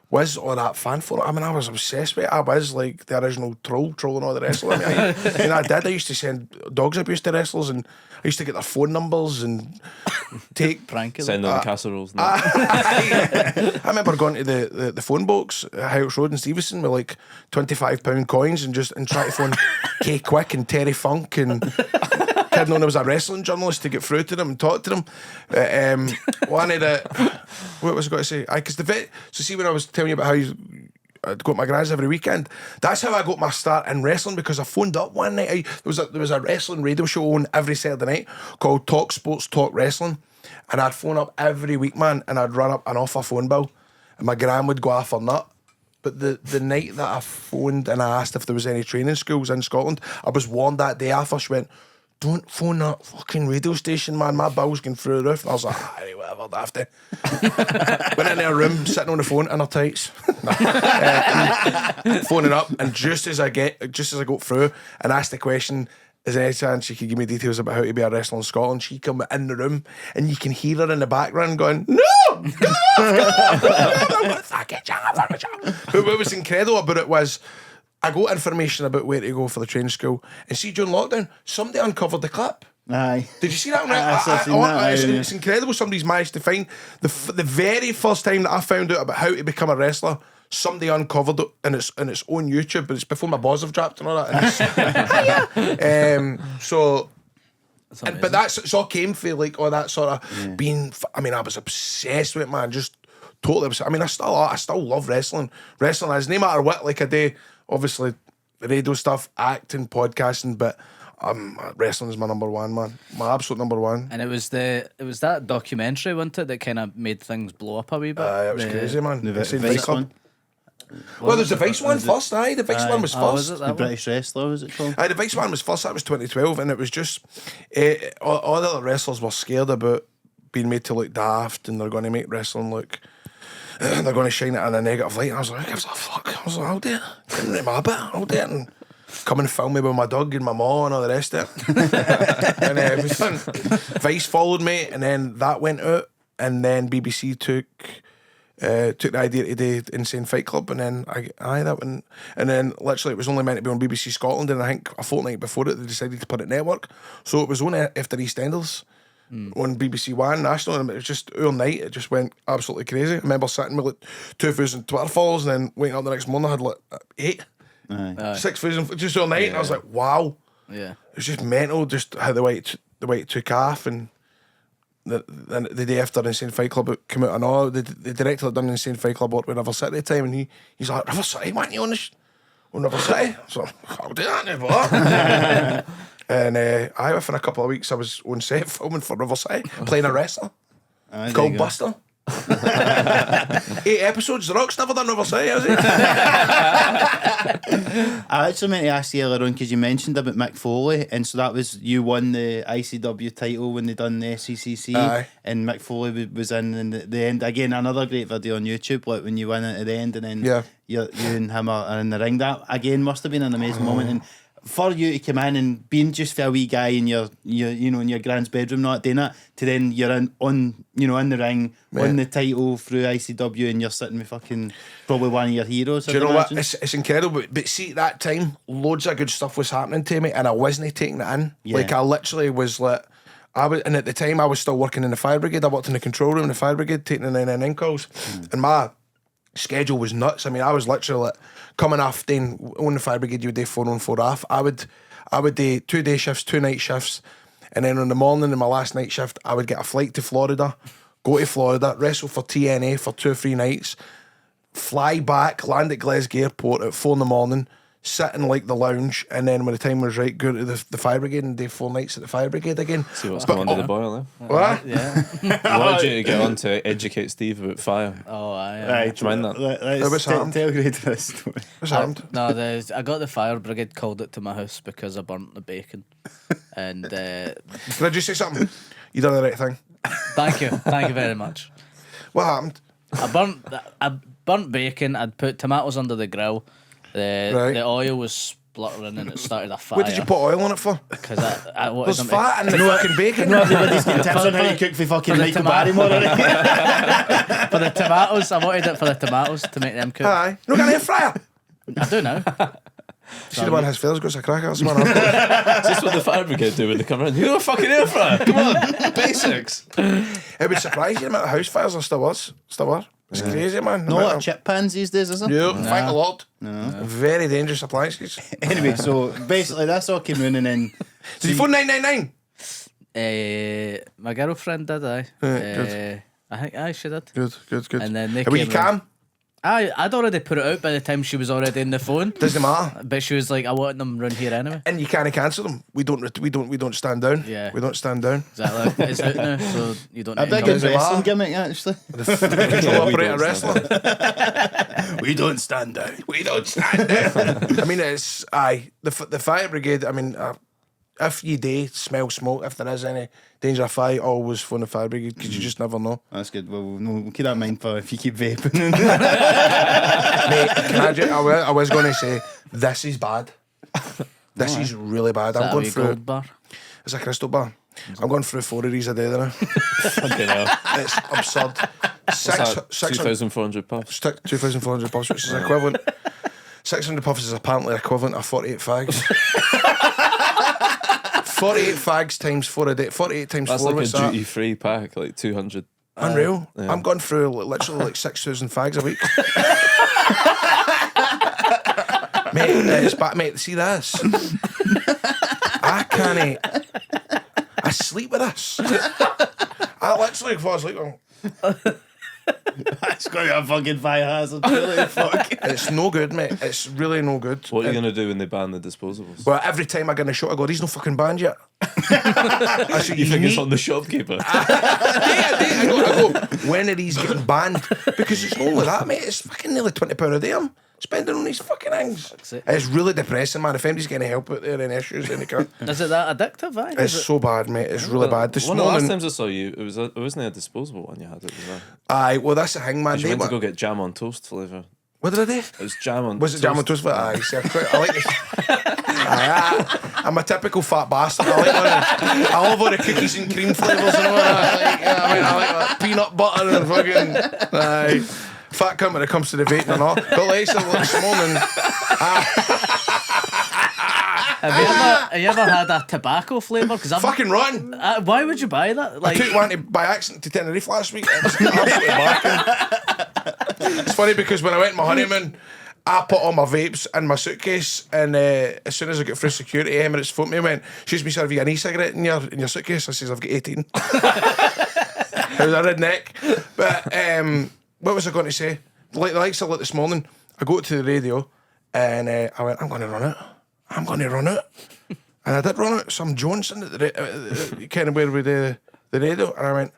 Speaker 4: was all that fan forum. I mean, I was obsessed with it. I was like the original trolling all the wrestlers. I mean, I used to send dogs abuse to wrestlers, and I used to get their phone numbers and take
Speaker 2: send them casseroles.
Speaker 4: I remember going to the phone box at House Road in Stevenson with like £25 coins and try to phone K Quick and Terry Funk and kidding on I was a wrestling journalist to get through to them and talk to them. One of the, what was I going to say? Because so see when I was telling you about how I'd go to my gran's every weekend, that's how I got my start in wrestling, because I phoned up one night. There was a wrestling radio show on every Saturday night called Talk Sports Talk Wrestling, and I'd phone up every week, man, and I'd run up an offer phone bill, and my gran would go off her nut. But the night that I phoned and I asked if there was any training schools in Scotland, I was warned that day off. She went, don't phone that fucking radio station, man. My bill's going through the roof. And I was like, alright, whatever, I have to. Went in their room, sitting on the phone in her tights. Phoning up, and just as I got through and asked the question, is there any chance she could give me details about how to be a wrestler in Scotland? She come in the room and you can hear her in the background going, no! Get off! But what was incredible about it was, I got information about where to go for the training school, and see, during lockdown, somebody uncovered the clip.
Speaker 3: Aye.
Speaker 4: Did you see that?
Speaker 3: It's
Speaker 4: incredible. Somebody's managed to find the very first time that I found out about how to become a wrestler. Somebody uncovered it in its own YouTube, but it's before my balls have dropped and all that. And but it all came for like all that sort of being. I mean, I was obsessed with it, man. Just totally upset. I mean, I still love wrestling. Wrestling is no matter what. Like I do, obviously, radio stuff, acting, podcasting, but wrestling is my number one, man. My absolute number one.
Speaker 1: And it was that documentary, wasn't it, that kind of made things blow up a wee bit?
Speaker 4: It was crazy, man.
Speaker 3: The
Speaker 4: Insane
Speaker 3: Vice
Speaker 4: Fight Club.
Speaker 3: one.
Speaker 4: Well, there's the Vice one first, aye. The Vice one was
Speaker 1: Oh, was
Speaker 4: first.
Speaker 1: it that
Speaker 3: The
Speaker 1: one?
Speaker 3: British Wrestler, was it called?
Speaker 4: Aye, the Vice one was first. That was 2012, and it was just all the other wrestlers were scared about being made to look daft, and they're going to make wrestling look. They're going to shine it in a negative light. And I was like, who gives a fuck? I was like, I'll do it. Getting ready my bit. I'll do it. And come and film me with my dog and my ma and all the rest of it. And it was done. Vice followed me, and then that went out, and then BBC took the idea to do Insane Fight Club, and then that went, and then literally it was only meant to be on BBC Scotland, and I think a fortnight before it they decided to put it network, so it was only after EastEnders on BBC One national, and it was just overnight it just went absolutely crazy. I remember sitting with like 2,000 Twitter followers, and then waking up the next morning I had like 6,000 just overnight, and I was like, wow,
Speaker 1: Yeah.
Speaker 4: it was just mental, just how the way it took off. And the day after Insane Fight Club it came out, and all the director that done Insane Fight Club worked with River City at the time, and he's like, River City, want you on River City? So I'll do that now, boy. And within a couple of weeks I was on set filming for River City, playing a wrestler called Buster. 8 episodes. The Rock's never done River City, has he?
Speaker 3: I actually meant to ask you earlier on because you mentioned about Mick Foley, and so that was you won the ICW title when they done the SCCC,
Speaker 4: Aye.
Speaker 3: and Mick Foley was in the end. Again, another great video on YouTube, like when you win it at the end, and then you and him are in the ring. That again must have been an amazing moment. And for you to come in and being just a wee guy in your in your grand's bedroom, not doing it, to then you're in the ring, win the title through ICW, and you're sitting with fucking probably one of your heroes.
Speaker 4: Do you know what? It's incredible. But see, at that time, loads of good stuff was happening to me, and I wasn't taking it in.
Speaker 3: Yeah.
Speaker 4: Like I literally was like, and at the time I was still working in the fire brigade. I worked in the control room in the fire brigade, taking the 999 calls, and my schedule was nuts. I mean, I was literally like, coming off then on the fire brigade, you would do 4 on 4 off. I would do 2 day shifts, 2 night shifts, and then in the morning in my last night shift I would get a flight to Florida, go to Florida, wrestle for TNA for 2 or 3 nights, fly back, land at Glasgow Airport at 4 in the morning, sit in like the lounge, and then when the time was right, go to the fire brigade and do 4 nights at the fire brigade again.
Speaker 2: See what's going on to the boil there.
Speaker 4: What?
Speaker 1: Yeah.
Speaker 2: I wanted you to get on to educate Steve about fire.
Speaker 1: Oh, aye.
Speaker 3: Right,
Speaker 2: Do you mind that?
Speaker 3: Let's tell Grado this story.
Speaker 4: What's happened?
Speaker 1: No, I got the fire brigade called it to my house because I burnt the bacon. And
Speaker 4: Can I just say something? You done the right thing.
Speaker 1: thank you very much.
Speaker 4: What happened?
Speaker 1: I burnt bacon. I'd put tomatoes under the grill. The oil was spluttering and it started a fire.
Speaker 4: What did you put oil on it for?
Speaker 1: Because I wanted
Speaker 4: There's
Speaker 1: them to-
Speaker 4: fat in the fucking bacon.
Speaker 3: No, everybody's getting tips on how you cook for fucking
Speaker 1: the
Speaker 3: Michael
Speaker 1: tomato.
Speaker 3: Barrymore.
Speaker 1: for the tomatoes. I wanted it for the tomatoes to make them cook.
Speaker 4: Aye. No, got an air fryer.
Speaker 1: I do now.
Speaker 4: See the one has feathers, goes a cracker. That's the one.
Speaker 2: Is this what the fire brigade do when they come around? You got a fucking air fryer. Come on, basics.
Speaker 4: It would surprise you the amount of house fires there still was. It's crazy, man.
Speaker 3: No lot of chip pans these days, is there?
Speaker 4: Yeah, thank the Lord. Very dangerous appliances.
Speaker 3: Anyway, so basically that's all came in, and then
Speaker 4: Did you phone 999?
Speaker 1: My girlfriend did, aye.
Speaker 4: Good.
Speaker 1: I think she did.
Speaker 4: Good.
Speaker 1: And then they
Speaker 4: Were you
Speaker 1: came
Speaker 4: calm?
Speaker 1: I'd already put it out by the time she was already in the phone.
Speaker 4: Doesn't matter.
Speaker 1: But she was like, I want them round here anyway.
Speaker 4: And you can't cancel them. We don't stand down.
Speaker 1: Yeah.
Speaker 4: We don't stand down.
Speaker 1: Exactly. It's out now, so you don't
Speaker 3: a
Speaker 1: need to
Speaker 3: big
Speaker 1: come.
Speaker 4: Doesn't
Speaker 3: wrestling
Speaker 4: matter.
Speaker 3: gimmick actually.
Speaker 4: Control operator wrestler.
Speaker 3: We don't stand down.
Speaker 4: We don't stand down. I mean, it's the fire brigade. I mean, if you do smell smoke, if there is any danger of fire, always phone the fire brigade because you just never know.
Speaker 3: That's good. Well, we'll keep that in mind for if you keep vaping.
Speaker 4: Mate, I was going to say this is bad. This is really bad.
Speaker 1: Is
Speaker 4: I'm
Speaker 1: that a
Speaker 4: going
Speaker 1: wee
Speaker 4: through.
Speaker 1: gold bar?
Speaker 4: It's a crystal bar. I'm going through 4 of these a day now.
Speaker 2: Fucking hell.
Speaker 4: It's absurd.
Speaker 2: What's that? 2,400 puffs.
Speaker 4: 2,400 puffs, which is equivalent. 600 puffs is apparently equivalent to 48 fags. 48 fags times 4 a day. 48 times
Speaker 2: That's
Speaker 4: 4.
Speaker 2: like
Speaker 4: What's
Speaker 2: a
Speaker 4: that?
Speaker 2: duty-free pack, like 200.
Speaker 4: Unreal.
Speaker 2: Yeah.
Speaker 4: I'm going through literally like 6,000 fags a week. Mate, it's bad. Mate, see this? I can't. I sleep with this. I literally fall asleep.
Speaker 3: It's going to be a fucking fire hazard. Really, fuck.
Speaker 4: It's no good, mate. It's really no good.
Speaker 2: What are you going to do when they ban the disposables?
Speaker 4: Well, every time I get in a shot, I go, "He's no fucking banned yet." I say,
Speaker 2: You think it's on the shopkeeper?
Speaker 4: I go, when are these getting banned? Because it's not only that, mate. It's fucking nearly £20 a day I'm spending on these fucking things. It's really depressing, man. If anybody's getting help out there in issues, then they can't.
Speaker 1: Is it that addictive?
Speaker 4: It's so bad, mate. It's really bad. This
Speaker 2: One of the last
Speaker 4: morning,
Speaker 2: times I saw you, it wasn't a disposable one you had. It was a.
Speaker 4: aye, well, that's the thing, man.
Speaker 2: You
Speaker 4: They
Speaker 2: went to
Speaker 4: were-
Speaker 2: go get jam on toast flavour.
Speaker 4: What did I do?
Speaker 2: It was jam on.
Speaker 4: Was it jam on toast? Aye, see, I like this. I'm a typical fat bastard. I love all the cookies and cream flavours and all that. I like that peanut butter and fucking. Aye. Fat cunt when it comes to the vaping and all. But like this morning,
Speaker 1: Have you ever had a tobacco flavour? Because I'm
Speaker 4: fucking rotten.
Speaker 1: why would you buy that?
Speaker 4: I
Speaker 1: Like,
Speaker 4: took one by accident to Tenerife last week. It was absolutely barking. It's funny because when I went on my honeymoon, I put all my vapes in my suitcase, and as soon as I got through security, Emirates phoned me and went, "Excuse me, sir, have you got an e-cigarette in your suitcase?" I says, "I've got 18." I was a redneck. But what was I going to say? Like the likes of like this morning, I go to the radio and I went, "I'm going to run it. I'm going to run it." And I did run it. Some Johnson at the kind of where with the radio, and I went,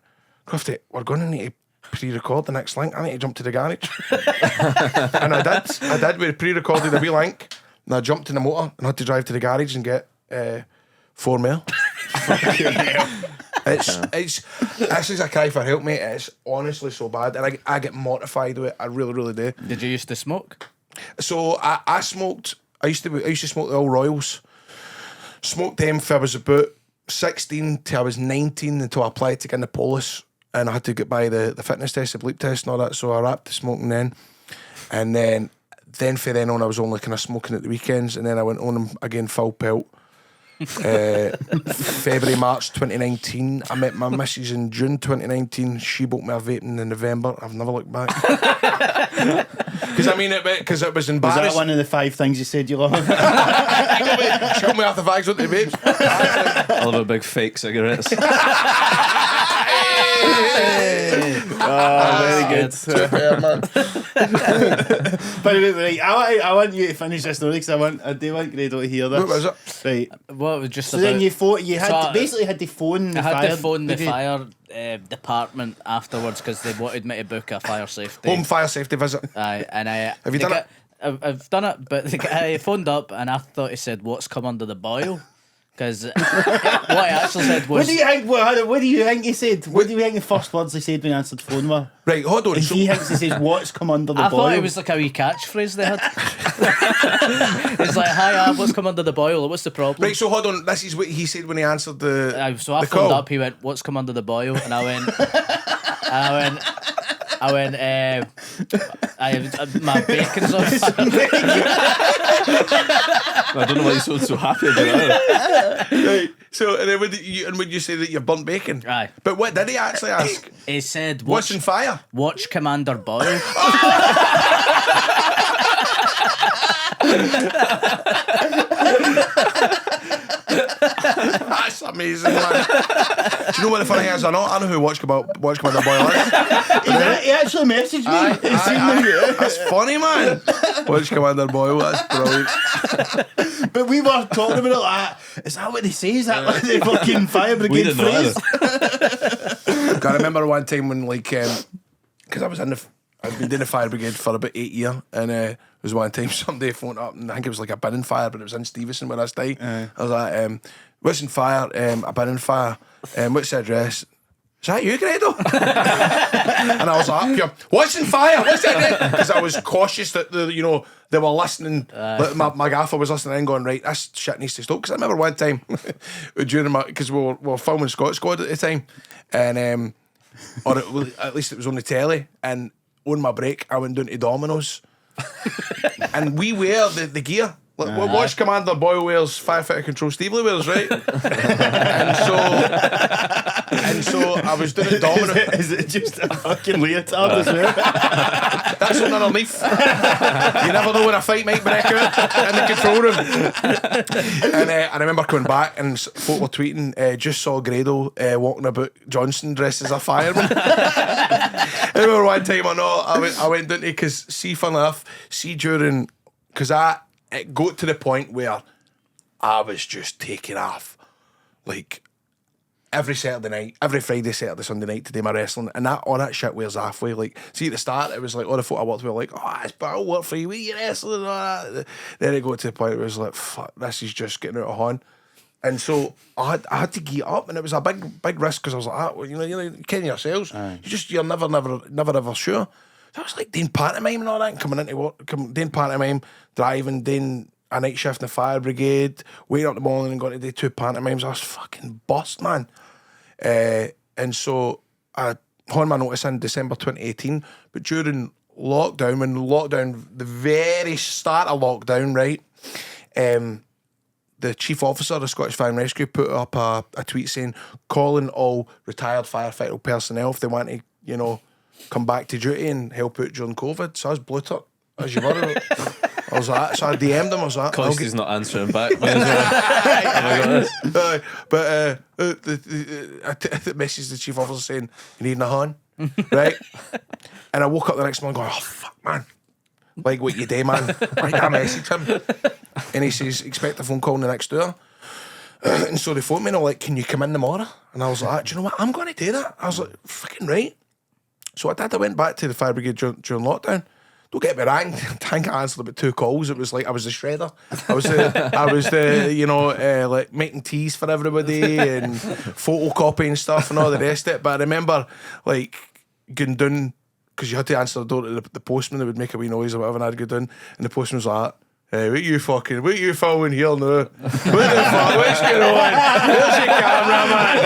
Speaker 4: "Crofty, we're going to need to pre-record the next link. I need to jump to the garage." And I did. We pre-recorded a wee link, and I jumped in the motor and had to drive to the garage and get 4 mil. It's this is a cry for help, mate. It's honestly so bad, and I get mortified with it. I really, really do.
Speaker 1: did you used to smoke?
Speaker 4: So I smoked. I used to smoke the All Royals. Smoked them for I was about 16 till I was 19 until I applied to get in the police, and I had to get by the fitness test, the bleep test, and all that. So I wrapped the smoking then, and then for then on I was only kind of smoking at the weekends, and then I went on them again full pelt. February, March 2019. I met my missus in June 2019. She bought me a vaping in November. I've never looked back. Because I mean it was
Speaker 3: Was
Speaker 4: embarrassing.
Speaker 3: that one of the 5 things you said you love?
Speaker 4: She got me off the bags with the vapes.
Speaker 2: I love a big fake cigarettes.
Speaker 3: Very good.
Speaker 4: Yeah, man.
Speaker 3: By the way, right, I want you to finish this story because I do want Grado to hear this.
Speaker 4: What was it?
Speaker 3: Right.
Speaker 1: Well, it was just
Speaker 3: So
Speaker 1: about.
Speaker 3: then you had
Speaker 1: So
Speaker 3: basically had to phone the
Speaker 1: I had
Speaker 3: fire.
Speaker 1: to phone the
Speaker 3: brigade.
Speaker 1: fire department afterwards because they wanted me to book a fire safety.
Speaker 4: Home fire safety visit.
Speaker 1: Aye, and I
Speaker 4: Have you done it?
Speaker 1: I've done it, but the guy phoned up and I thought he said, "What's come under the boil?" Because what I actually said was,
Speaker 3: What do you think? What do you think he said? What do you think the first words he said when he answered the phone were?
Speaker 4: Right, hold on.
Speaker 3: And
Speaker 4: So,
Speaker 3: he thinks he says, "What's come under the
Speaker 1: I
Speaker 3: boil?"
Speaker 1: thought it was like a wee catchphrase they had. It's like, "Hi, what's come under the boil? What's the problem?"
Speaker 4: right, so hold on. This is what he said when he answered the
Speaker 1: So I
Speaker 4: the
Speaker 1: phoned
Speaker 4: call.
Speaker 1: up. He went, "What's come under the boil?" And I went, my bacon's on fire.
Speaker 2: I don't know why you're so happy about that.
Speaker 4: Right. So and then would you say that you burnt bacon?
Speaker 1: Aye.
Speaker 4: But what did he actually ask?
Speaker 1: He said,
Speaker 4: What's in fire?
Speaker 1: Watch Commander Boyle."
Speaker 4: That's amazing, man. Do you know what the funny thing is? I know who Watch Commander Boyle is.
Speaker 3: He actually messaged me. He seen me.
Speaker 4: That's funny, man. Watch Commander Boyle. That's brilliant.
Speaker 3: But we were talking about it like, is that what they say? Is that like the fucking fire
Speaker 2: We
Speaker 3: brigade
Speaker 2: didn't know
Speaker 3: phrase?
Speaker 2: either.
Speaker 4: I remember one time when because I was I'd been doing the fire brigade for about 8 years, and there was one time somebody phoned up, and I think it was like a binning fire, but it was in Stevenson where I stayed. I was like, "What's in fire? A binning fire. What's the address?" "Is that you, Grado?" And I was like, "Yeah, what's in fire? What's that?" Because I was cautious that they were listening. Like, my gaffer was listening and going, "Right, this shit needs to stop." Because I remember one time during because we were filming Scot Squad at the time, and at least it was on the telly, and on my break I went down to Domino's, and we wear the gear. Like, Watch Commander Boyle wears, firefighter control Stevely wears, right? and And so I was doing domino.
Speaker 3: Is it just a fucking leotard as well?
Speaker 4: That's on underneath. You never know when a fight might break out in the control room. And I remember coming back and folk were tweeting, just saw Grado walking about Johnston dressed as a fireman. I remember one time I went down to, because see, fun enough, during, because it got to the point where I was just taking off like every Saturday night, every Friday, Saturday, Sunday night to do my wrestling, and all that shit wears halfway. Like, see, at the start, it was like all the folk I worked with were like, oh, I'll work for you, we you wrestling and all that. Then it got to the point where it was like, fuck, this is just getting out of hand. And so I had to gear up, and it was a big risk, because I was like, well, you ken yourselves, you're never ever sure. So I was like doing pantomime and all that, and coming into work, doing pantomime, driving, doing a night shift in the fire brigade, waking up in the morning and going to do 2 pantomimes. I was fucking bust, man. And so I had my notice in December 2018, but during lockdown, the very start of lockdown, right, the chief officer of the Scottish Fire and Rescue put up a tweet saying, calling all retired firefighter personnel if they want to, come back to duty and help out during COVID. So I was blew up, as you were. I was like, so I DM'd him. I was like,
Speaker 2: because he's not answering back. I
Speaker 4: messaged the chief officer saying, you need a hand, right? And I woke up the next morning going, oh fuck, man, like what you do, man. Right, I messaged him, and he says, expect a phone call in the next hour. And so they phoned me and I'm like, can you come in tomorrow? And I was like, do you know what? I'm going to do that. I was like, fucking right. So I did. I went back to the fire brigade during lockdown. Don't get me wrong, I think I answered about 2 calls. It was like I was the shredder. I was the like making teas for everybody and photocopying stuff and all the rest of it. But I remember like going down, because you had to answer the door to the postman that would make a wee noise or whatever, and I'd go down and the postman was like, hey, what you filming here now? What the fuck? What's going on? Where's your camera, man?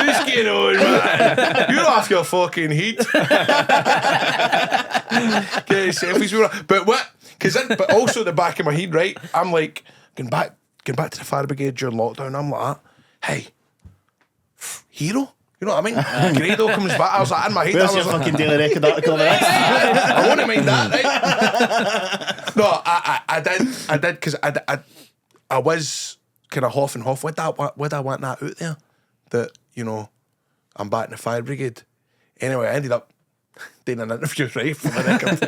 Speaker 4: What's going on, man? You're off your fucking heat. Get selfies with her. But what? But also the back of my head, right? I'm like, going back to the fire brigade during lockdown, I'm like, hey, hero? You know what I mean? Grado comes back. I was like, in my head,
Speaker 3: Where's
Speaker 4: I was
Speaker 3: your
Speaker 4: like,
Speaker 3: fucking Daily Record article on this?
Speaker 4: I wouldn't mind that, right? No, I did, because I was kind of half and half. Would I want that out there? That, I'm back in the fire brigade. Anyway, I ended up doing an interview, right, for the record.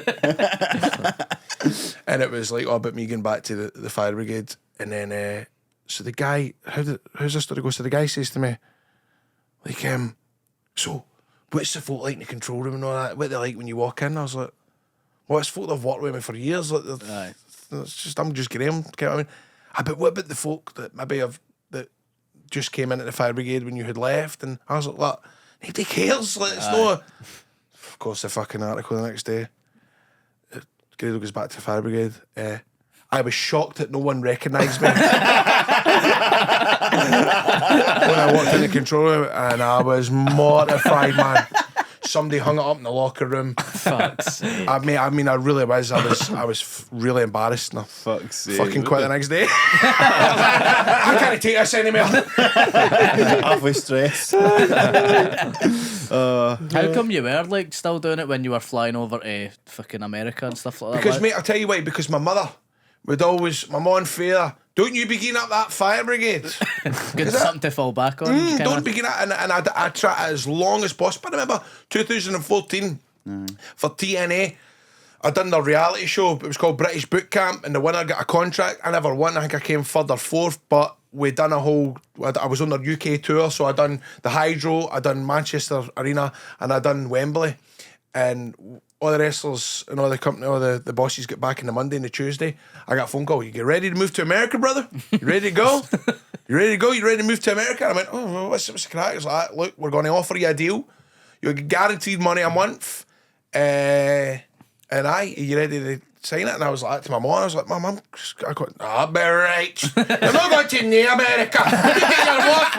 Speaker 4: And it was like, about me going back to the fire brigade. And then, so the guy, how's this story go? So the guy says to me, like, so what's the folk like in the control room and all that? What they like when you walk in? I was like, well, it's folk that have worked with me for years. Like, it's just, I'm just Graham. You know what I mean? But what about the folk that maybe that just came into the fire brigade when you had left? And I was like, what? Nobody cares. Like, it's no. Of course, the fucking article the next day. Grado goes back to the fire brigade. I was shocked that no one recognised me when I walked in the control room, and I was mortified, man. Somebody hung it up in the locker room.
Speaker 1: Fuck's sake.
Speaker 4: I mean, I really was. I was really embarrassed. And I
Speaker 3: Fuck's sake.
Speaker 4: fucking quit the next day. I can't take this anymore.
Speaker 3: Halfway stressed.
Speaker 1: How come you were like still doing it when you were flying over to fucking America and stuff like that?
Speaker 4: Because, mate, I'll tell you why. Because my mother would always, my mom and father, don't you begin up that fire brigade.
Speaker 1: Good something to fall back on.
Speaker 4: Don't begin it. And I try as long as possible. I remember 2014 for TNA, I done the reality show. It was called British Boot Camp, and the winner got a contract. I never won. I think I came third or fourth, but we done a whole, I was on their UK tour, so I done the Hydro, I done Manchester Arena, and I done Wembley. And all the wrestlers and all the company, all the bosses get back on the Monday and the Tuesday. I got a phone call. You get ready to move to America, brother? You ready to go? You ready to go? You ready to move to America? And I went, oh, what's the crack? It's like, look, we're going to offer you a deal. You'll get guaranteed money a month. And are you ready to sign it? And I was like to my mom, I was like, Mum, I got, I'll be right. You're not going to New America. You get your work.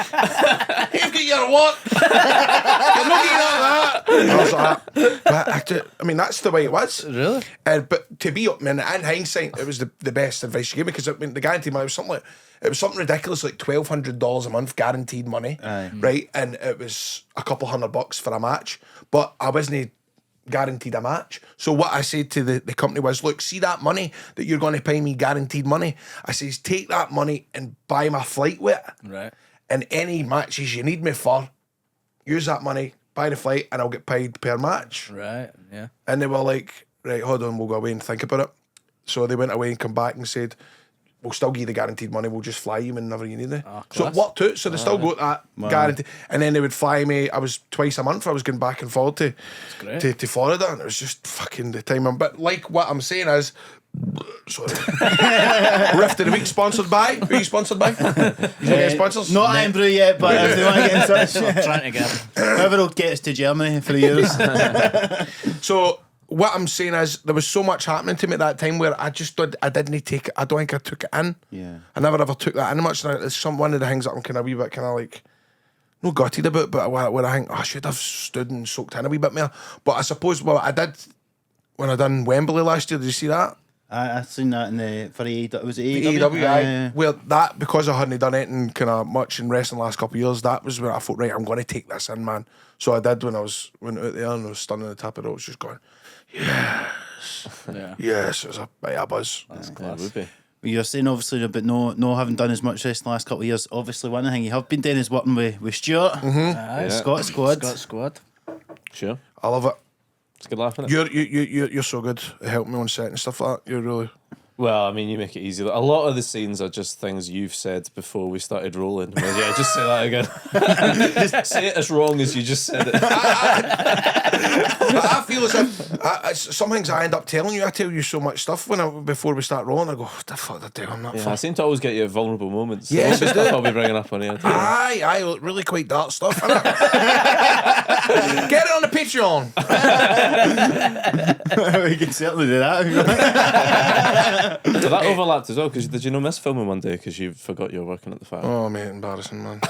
Speaker 4: You get your work. You're not getting out of that. I was like, but I mean, that's the way it was.
Speaker 1: Really?
Speaker 4: But to be, in hindsight, it was the best advice she gave me, because I mean, the guaranteed money was something ridiculous, like $1,200 a month guaranteed money, right? And it was a couple $100 for a match, but I wasn't guaranteed a match. So what I said to the company was, look, see that money that you're going to pay me, guaranteed money, I says, take that money and buy my flight with it.
Speaker 1: Right.
Speaker 4: And any matches you need me for, use that money, buy the flight, and I'll get paid per match.
Speaker 1: Right, yeah.
Speaker 4: And they were like, right, hold on, we'll go away and think about it. So they went away and come back and said, we'll still give you the guaranteed money, we'll just fly you whenever you need it.
Speaker 1: Oh,
Speaker 4: so it worked out. So they still got that guarantee. And then they would fly me, I was twice a month, I was going back and forward to Florida, and it was just fucking the time. But like what I'm saying is, sorry. Rift of the Week sponsored by? Who are you sponsored by? You don't get sponsors?
Speaker 3: Not Amber yet, but if they want to get in touch,
Speaker 1: I'm trying to get
Speaker 3: whoever will get us to Germany for years.
Speaker 4: So what I'm saying is, there was so much happening to me at that time where I didn't take it. I don't think I took it in.
Speaker 3: Yeah.
Speaker 4: I never ever took that in much. And it's one of the things that I'm kind of a wee bit kind of like, no gutted about, but where I think, I should have stood and soaked in a wee bit more. But I suppose, well, I did when I done Wembley last year. Did you see that?
Speaker 3: I seen that for AEW. Was it
Speaker 4: The
Speaker 3: AEW?
Speaker 4: AEW, well, that, because I hadn't done anything kind of much in wrestling the last couple of years, that was where I thought, right, I'm going to take this in, man. So I did when I went out there and I was standing at the top of it. I was just going, yes, yes. It was a bit of a buzz.
Speaker 1: That's
Speaker 2: Yeah,
Speaker 1: class.
Speaker 2: it would be.
Speaker 3: You're saying obviously about no having done as much wrestling the last couple of years. Obviously, one thing you have been doing is working with Stuart,
Speaker 1: Aye.
Speaker 3: Scot Squad.
Speaker 1: Scot Squad.
Speaker 2: Sure.
Speaker 4: I love it.
Speaker 2: It's a good laugh, isn't it?
Speaker 4: You're so good at helping me on set and stuff like that. You're really.
Speaker 2: Well, I mean, you make it easy. A lot of the scenes are just things you've said before we started rolling. Well, yeah, just say that again. Just say it as wrong as you just said it.
Speaker 4: I feel as if some things I end up telling you. I tell you so much stuff before we start rolling. I go, what the fuck did I do? I'm not.
Speaker 2: Yeah, I seem to always get you at vulnerable moments.
Speaker 4: Yes,
Speaker 2: That's the stuff I'll be bringing up on here.
Speaker 4: Aye, really quite dark stuff. Innit? Get it on the Patreon.
Speaker 3: We can certainly do that.
Speaker 2: So that overlapped as well, because did you not miss filming one day because you forgot you were working at the farm?
Speaker 4: Oh, mate, embarrassing, man.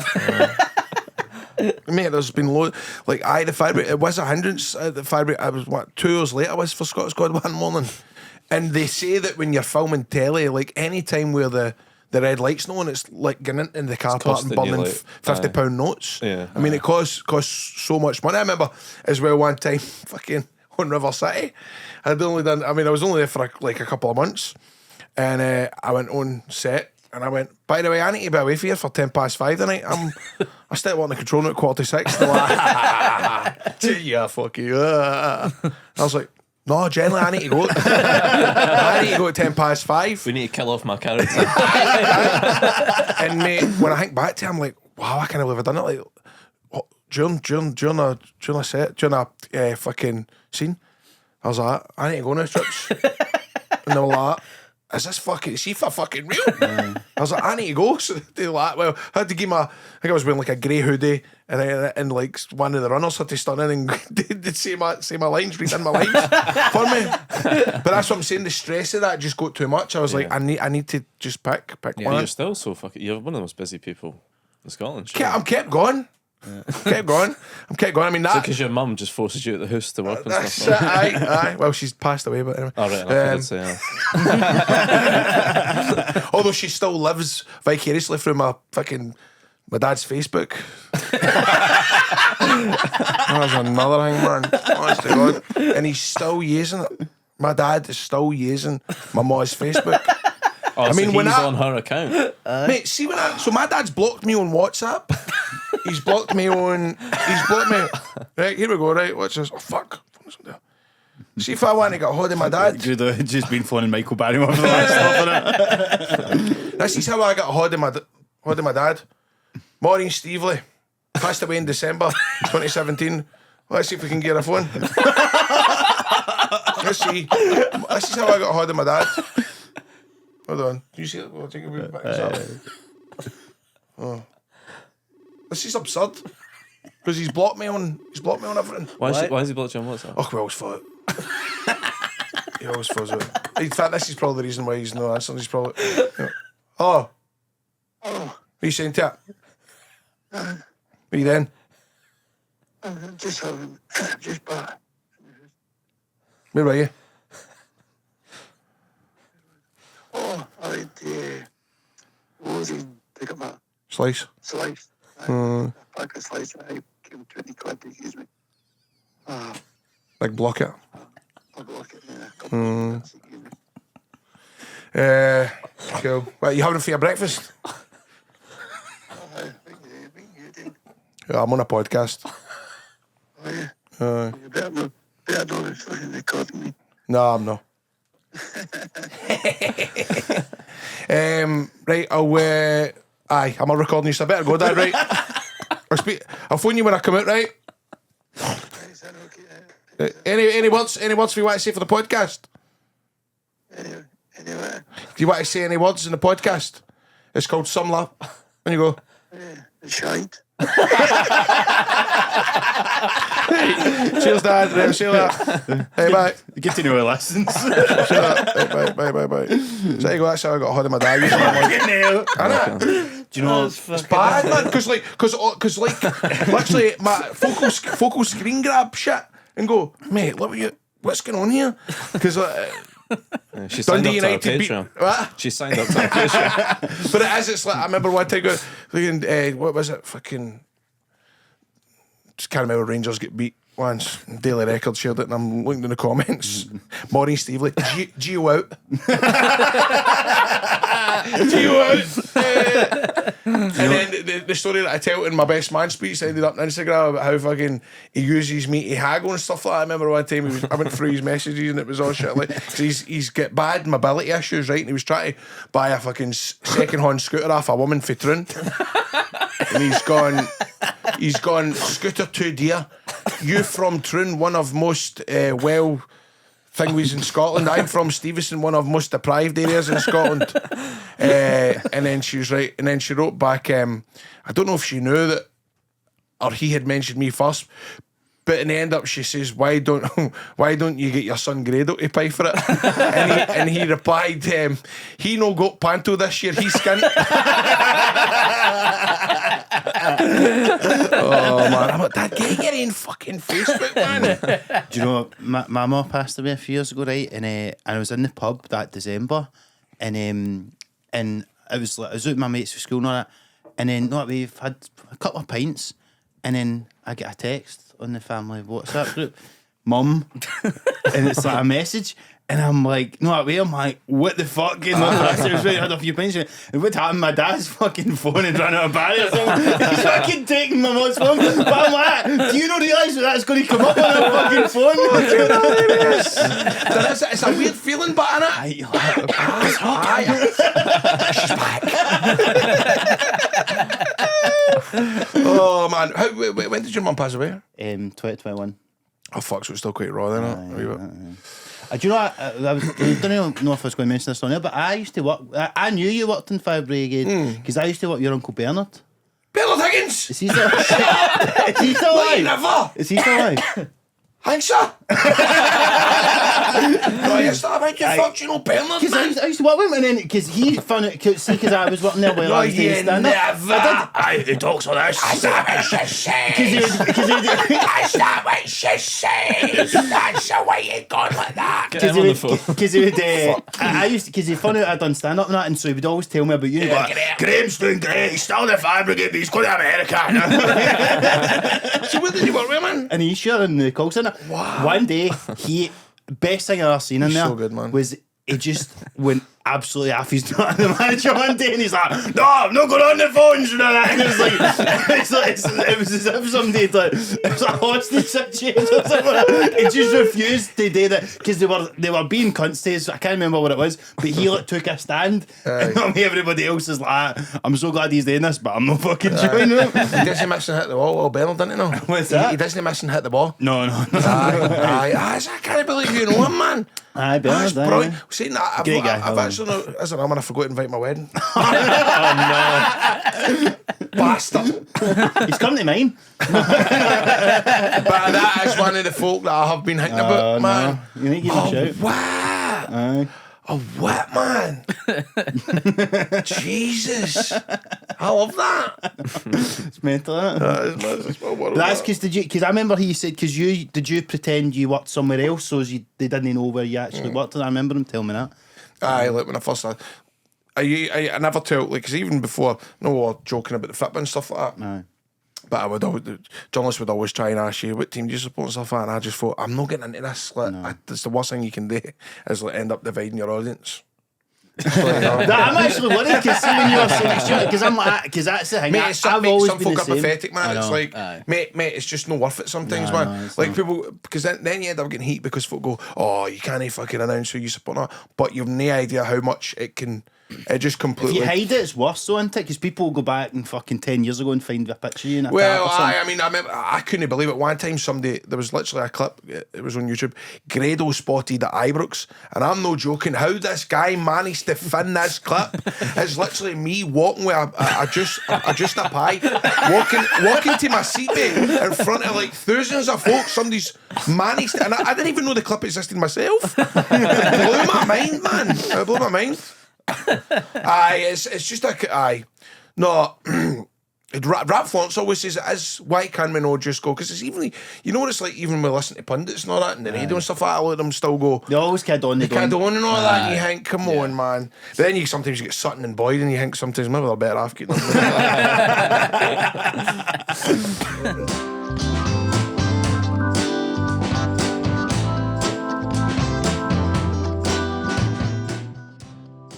Speaker 4: Mate, there's been loads. Like, the fire break, it was a hindrance. The fire break, I was, 2 hours late I was for Scot Squad one morning. And they say that when you're filming telly, like, any time where the red light's on, it's like getting into the car park and burning £50 notes.
Speaker 2: Yeah.
Speaker 4: I mean, it costs so much money. I remember as well one time, fucking on River City, I was only there for a couple of months. And I went on set and I went, by the way, I need to be away for you for 5:10 tonight. I start wanting the control at 5:45. They're like, yeah, fuck you. I was like, no, generally I need to go. I need to go at 5:10.
Speaker 2: We need to kill off my character.
Speaker 4: And mate, when I think back to it, I'm like, wow, I can't believe I've done it. Like, during a set, during a fucking scene, I was like, I need to go now, trips. And they were like, is this fucking, is she for fucking real? I was like, I need to go. So they were like, well, I had to give I think I was wearing like a grey hoodie, and like one of the runners had to stand in and they'd say my lines, read in my lines for me. But that's what I'm saying, the stress of that just got too much. I was like, I need to just pick
Speaker 2: But
Speaker 4: one.
Speaker 2: you're still so fucking, you're one of the most busy people in Scotland. Sure.
Speaker 4: I'm kept going. Kept going. I mean, that.
Speaker 2: Because your mum just forces you at the house to work and
Speaker 4: That's
Speaker 2: stuff.
Speaker 4: it, aye. Well, she's passed away, but anyway.
Speaker 2: Oh, right, I did say that.
Speaker 4: Although she still lives vicariously through my dad's Facebook. That's another thing, man. Honest to God. And he's still using it. My dad is still using my mom's Facebook.
Speaker 2: Oh, I mean, so he's on her account.
Speaker 4: Mate, see so my dad's blocked me on WhatsApp. He's blocked me. Right, here we go, right, watch this. Oh, fuck. See if I want to get a hold of my dad.
Speaker 3: Grado had just been phoning Michael Barrymore for the last half an hour.
Speaker 4: This is how I got a hold of my dad. Maureen Stevely. Passed away in December 2017. Let's see if we can get a phone. Let's see. This is how I got a hold of my dad. Hold on. Do you see it? We'll take a wee bit up. Oh. This is absurd. Because he's blocked me on everything.
Speaker 2: Why is he blocked you on WhatsApp?
Speaker 4: Oh, we always thought it. He always thought it. In fact, this is probably the reason why he's not answering. He's probably... Oh. What are you saying to it? What are you then?
Speaker 5: Just home. Just back.
Speaker 4: Where were you?
Speaker 5: Oh, I had what was he? Pick up a
Speaker 4: Slice.
Speaker 5: slice. A pack of slice. I gave him 20 quid to use me.
Speaker 4: Big block it.
Speaker 5: I'll block it. Yeah, a couple of quid to use me.
Speaker 4: Cool. What, you having it for your breakfast? Yeah, I'm on a podcast.
Speaker 5: Oh, yeah. You better not be fucking recording me.
Speaker 4: No, I'm not. Right, aye, I'm a recording you, so I better go, Dad, right? I'll phone you when I come out, right?
Speaker 5: Is that okay?
Speaker 4: Any words you want to say for the podcast?
Speaker 5: Anyway.
Speaker 4: Do you want to say any words in the podcast? It's called Sumler. When you go,
Speaker 5: Shite.
Speaker 4: cheers, Dad. Right, see you later. Hey, bye.
Speaker 3: Get to know our lessons.
Speaker 4: See you later. Bye. So there you go. That's how I got a hold of my dad.
Speaker 3: Do you know?
Speaker 4: It's bad, man. Because literally, my focal screen grab shit and go, mate, what's going on here? Because
Speaker 2: She signed up
Speaker 4: Dundee
Speaker 2: to our
Speaker 4: United beat.
Speaker 2: Patreon.
Speaker 4: What?
Speaker 2: She signed up to our Patreon.
Speaker 4: But it is. It's like I remember one time going, what was it? Fucking. Just can't remember. Rangers get beat once. Daily Record shared it, and I'm looking in the comments. Maureen Stevely, Gio out. Gio out. And then the story that I tell in my best man speech ended up on Instagram about how fucking he uses me to haggle and stuff like that. I remember one time I went through his messages and it was all shit like, cause he's got bad mobility issues, right? And he was trying to buy a fucking second-hand scooter off a woman for Troon. And he's gone, scooter too dear. You from Troon, one of most well thingies in Scotland. I'm from Stevenston, one of most deprived areas in Scotland. And then she was right, and then she wrote back, I don't know if she knew that or he had mentioned me first, but in the end up she says, why don't you get your son Grado to pay for it? And he replied, he no got panto this year, he's skint. Oh man, I'm like, Dad, get your own fucking Facebook, man.
Speaker 3: Do you know my mum passed away a few years ago, right? And I was in the pub that December, and I was out with my mates for school and all that, and then we've had a couple of pints, and then I get a text on the family WhatsApp group, Mum, and it's like a message. And I'm like, I'm like, what the fuck? And I had a few pints. And what happened? My dad's fucking phone and ran out of battery. He's fucking taking my mum's phone. But I'm like, do you not realise that's going to come up on a fucking phone?
Speaker 4: It's a weird feeling, but innit? She's back. Oh man, when did your mum pass away?
Speaker 3: 2021.
Speaker 4: Oh fuck, so it's still quite raw then.
Speaker 3: Do you know, I don't know if I was going to mention this on there, but I used to work, I knew you worked in Fire Brigade because I used to work with your Uncle Bernard.
Speaker 4: Bernard Higgins!
Speaker 3: Is he still alive?
Speaker 4: Never!
Speaker 3: Is he still alive?
Speaker 4: Thanks, sir. No, you start about your functional Bernard, man.
Speaker 3: I used to work with him, and then because he found it, because I was working there while I was doing stand up.
Speaker 4: He talks on this. That's not what she says. That's not what she says. That's the way you got like that.
Speaker 2: Get him on the phone.
Speaker 3: Because he would, I used to, because he found out I'd done stand up and that, and so he would always tell me about you.
Speaker 4: Yeah,
Speaker 3: Like, Graham's doing great. He's still in the Fire Brigade, but he's going to America.
Speaker 4: So where did you work with, man?
Speaker 3: In Asia, in the call centre.
Speaker 4: Wow.
Speaker 3: One day, best thing I've ever seen in
Speaker 4: He's
Speaker 3: there
Speaker 4: so good, man.
Speaker 3: was he just went absolutely off his nut at the manager one day, and he's like, "No, I'm not going on the phones," and all that. And it was as if somebody like, it was a hostage situation or something. He just refused to do that because they were being cunts to us. I can't remember what it was, but he took a stand, and everybody else is like, "I'm so glad he's doing this, but I'm not fucking joining him."
Speaker 4: He doesn't miss and hit the ball. Well, Bernard didn't he know?
Speaker 3: What's that?
Speaker 4: He doesn't miss and hit the ball.
Speaker 3: No.
Speaker 4: Aye. I can't believe you know him, man.
Speaker 3: Aye, Bernard.
Speaker 4: That's brilliant. Saying that,
Speaker 3: Great guy.
Speaker 4: I've actually as I'm gonna forget to invite my wedding.
Speaker 3: Oh no,
Speaker 4: Bastard.
Speaker 3: he's coming to mine.
Speaker 4: But that is one of the folk that I have been thinking about, man.
Speaker 3: You need to give him a shout.
Speaker 4: Wow.
Speaker 3: Aye.
Speaker 4: A what, man? Jesus. I love that.
Speaker 3: It's mental, isn't it?
Speaker 4: That is my world.
Speaker 3: But that's because I remember he said, because did you pretend you worked somewhere else so they didn't know where you actually worked? I remember him telling me that.
Speaker 4: Aye, like when I first started, I never tell, like, because even before, we're joking about the Fitbit and stuff like that.
Speaker 3: Aye.
Speaker 4: But I would always, the journalists would always try and ask you, what team do you support and stuff like that? And I just thought, I'm not getting into this. Like, it's the worst thing you can do is like end up dividing your audience.
Speaker 3: I'm actually worried because see when you were saying because I'm like, because that's the thing.
Speaker 4: Mate,
Speaker 3: I've always
Speaker 4: some
Speaker 3: been
Speaker 4: folk
Speaker 3: the
Speaker 4: are
Speaker 3: same.
Speaker 4: pathetic, man. It's like,
Speaker 1: Aye.
Speaker 4: mate, it's just not worth it sometimes,
Speaker 3: No,
Speaker 4: man.
Speaker 3: it's
Speaker 4: Like
Speaker 3: not.
Speaker 4: people, because then you end up getting heat because folk go, oh, you can't fucking announce who you support, now. But you've no idea how much it can. It just
Speaker 3: If
Speaker 4: completely.
Speaker 3: you hide it, it's worse, though, isn't it? Because people will go back and fucking 10 years ago and find a picture of you in a
Speaker 4: Well,
Speaker 3: tap or something.
Speaker 4: I mean, I remember, I couldn't believe it. One time, there was literally a clip, it was on YouTube. Grado spotted at Ibrox, and I'm no joking. How this guy managed to fin this clip is literally me walking with a pie, walking to my seat, mate, in front of like thousands of folks. Somebody's managed, and I didn't even know the clip existed myself. It blew my mind, man. It blew my mind. Aye, it's just aye. No, Rap Flaunt's always says it is. Why can we not just go? Because it's even, you know what it's like, even when we listen to pundits and all that, and the radio and stuff like that, a lot of them still go,
Speaker 3: They always kid on, they
Speaker 4: can't
Speaker 3: don't.
Speaker 4: do on and all that, and you think, come on, man. But then sometimes you get Sutton and Boyd, and you think sometimes maybe they're better off getting them.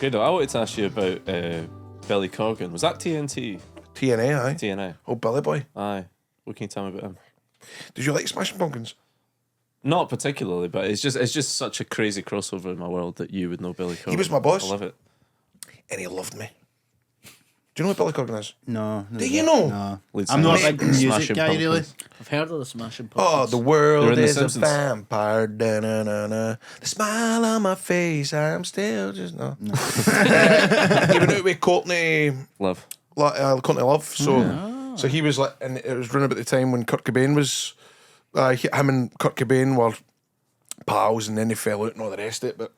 Speaker 2: Grado, I wanted to ask you about Billy Corgan. Was that TNT?
Speaker 4: TNA, aye.
Speaker 2: TNA.
Speaker 4: Oh, Billy Boy.
Speaker 2: Aye. What can you tell me about him?
Speaker 4: Did you like Smashing Pumpkins?
Speaker 2: Not particularly, but it's just such a crazy crossover in my world that you would know Billy Corgan.
Speaker 4: He was my boss.
Speaker 2: I love it.
Speaker 4: And he loved me. Do you know what Billy Corgan is?
Speaker 3: No.
Speaker 4: Do you know?
Speaker 3: No.
Speaker 2: Lead
Speaker 3: I'm not a
Speaker 2: singer.
Speaker 3: big music
Speaker 2: Smashing
Speaker 3: guy, really.
Speaker 2: Pumpkins.
Speaker 1: I've heard of the Smashing
Speaker 4: Oh,
Speaker 1: Pumpkins.
Speaker 4: the
Speaker 2: They're
Speaker 4: world
Speaker 2: in The
Speaker 4: is a
Speaker 2: Simpsons.
Speaker 4: vampire. Da-na-na-na. The smile on my face, I'm still just no. Even out with Courtney,
Speaker 2: Love.
Speaker 4: Courtney Love. So he was like, and it was running about the time when Kurt Cobain was, him and Kurt Cobain were pals, and then they fell out and all the rest of it. But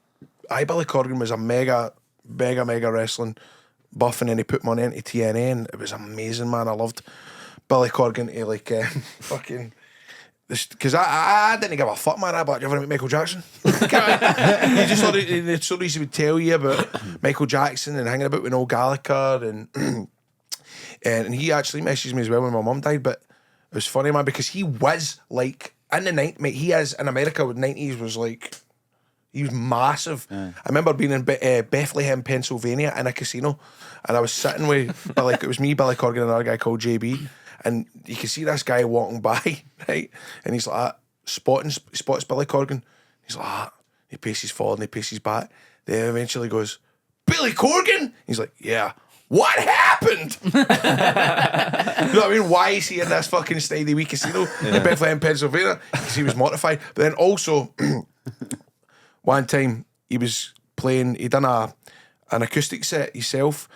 Speaker 4: Billy Corgan was a mega wrestling buff, and then he put money into TNA, and it was amazing, man. I loved Billy Corgan to like fucking this, because I didn't give a fuck, man. But you ever meet Michael Jackson? You just thought the stories he would tell you about Michael Jackson and hanging about with Noel Gallagher, and he actually messaged me as well when my mum died. But it was funny, man, because he was like in the night, mate. He is in America with 90s was like. He was massive. I remember being in Bethlehem, Pennsylvania, in a casino, and I was sitting with, it was me, Billy Corgan, and another guy called JB, and you can see this guy walking by, right? And he's like, spots Billy Corgan. He's like, he paces forward and he paces back. Then eventually goes, Billy Corgan? He's like, yeah. What happened? You know what I mean? Why is he in this fucking steady wee casino in Bethlehem, Pennsylvania? Because he was mortified. But then also. One time he was playing, he done an acoustic set himself,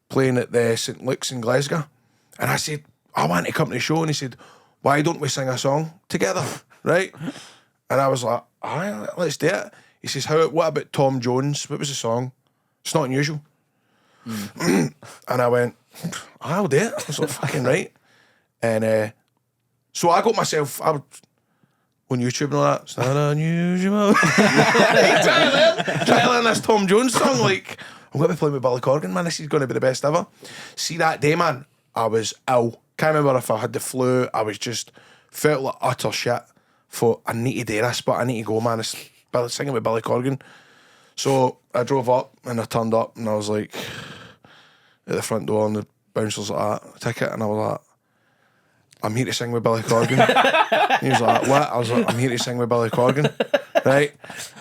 Speaker 4: playing at the St Luke's in Glasgow. And I said, I want to come to the show. And he said, why don't we sing a song together? Right? And I was like, all right, let's do it. He says, what about Tom Jones? What was the song? It's Not Unusual. And I went, I'll do it. I was like, fucking right. And so I got myself, on YouTube and all that. It's not unusual. Try to learn this Tom Jones song. Like, I'm going to be playing with Billy Corgan, man. This is going to be the best ever. See, that day, man, I was ill. Can't remember if I had the flu. I was just, felt like utter shit. Thought, I need to do this, but I need to go, man. It's singing with Billy Corgan. So I drove up and I turned up and I was like, at the front door, and the bouncer's like, ticket. And I was like, I'm here to sing with Billy Corgan. He was like, what? I was like, I'm here to sing with Billy Corgan. Right?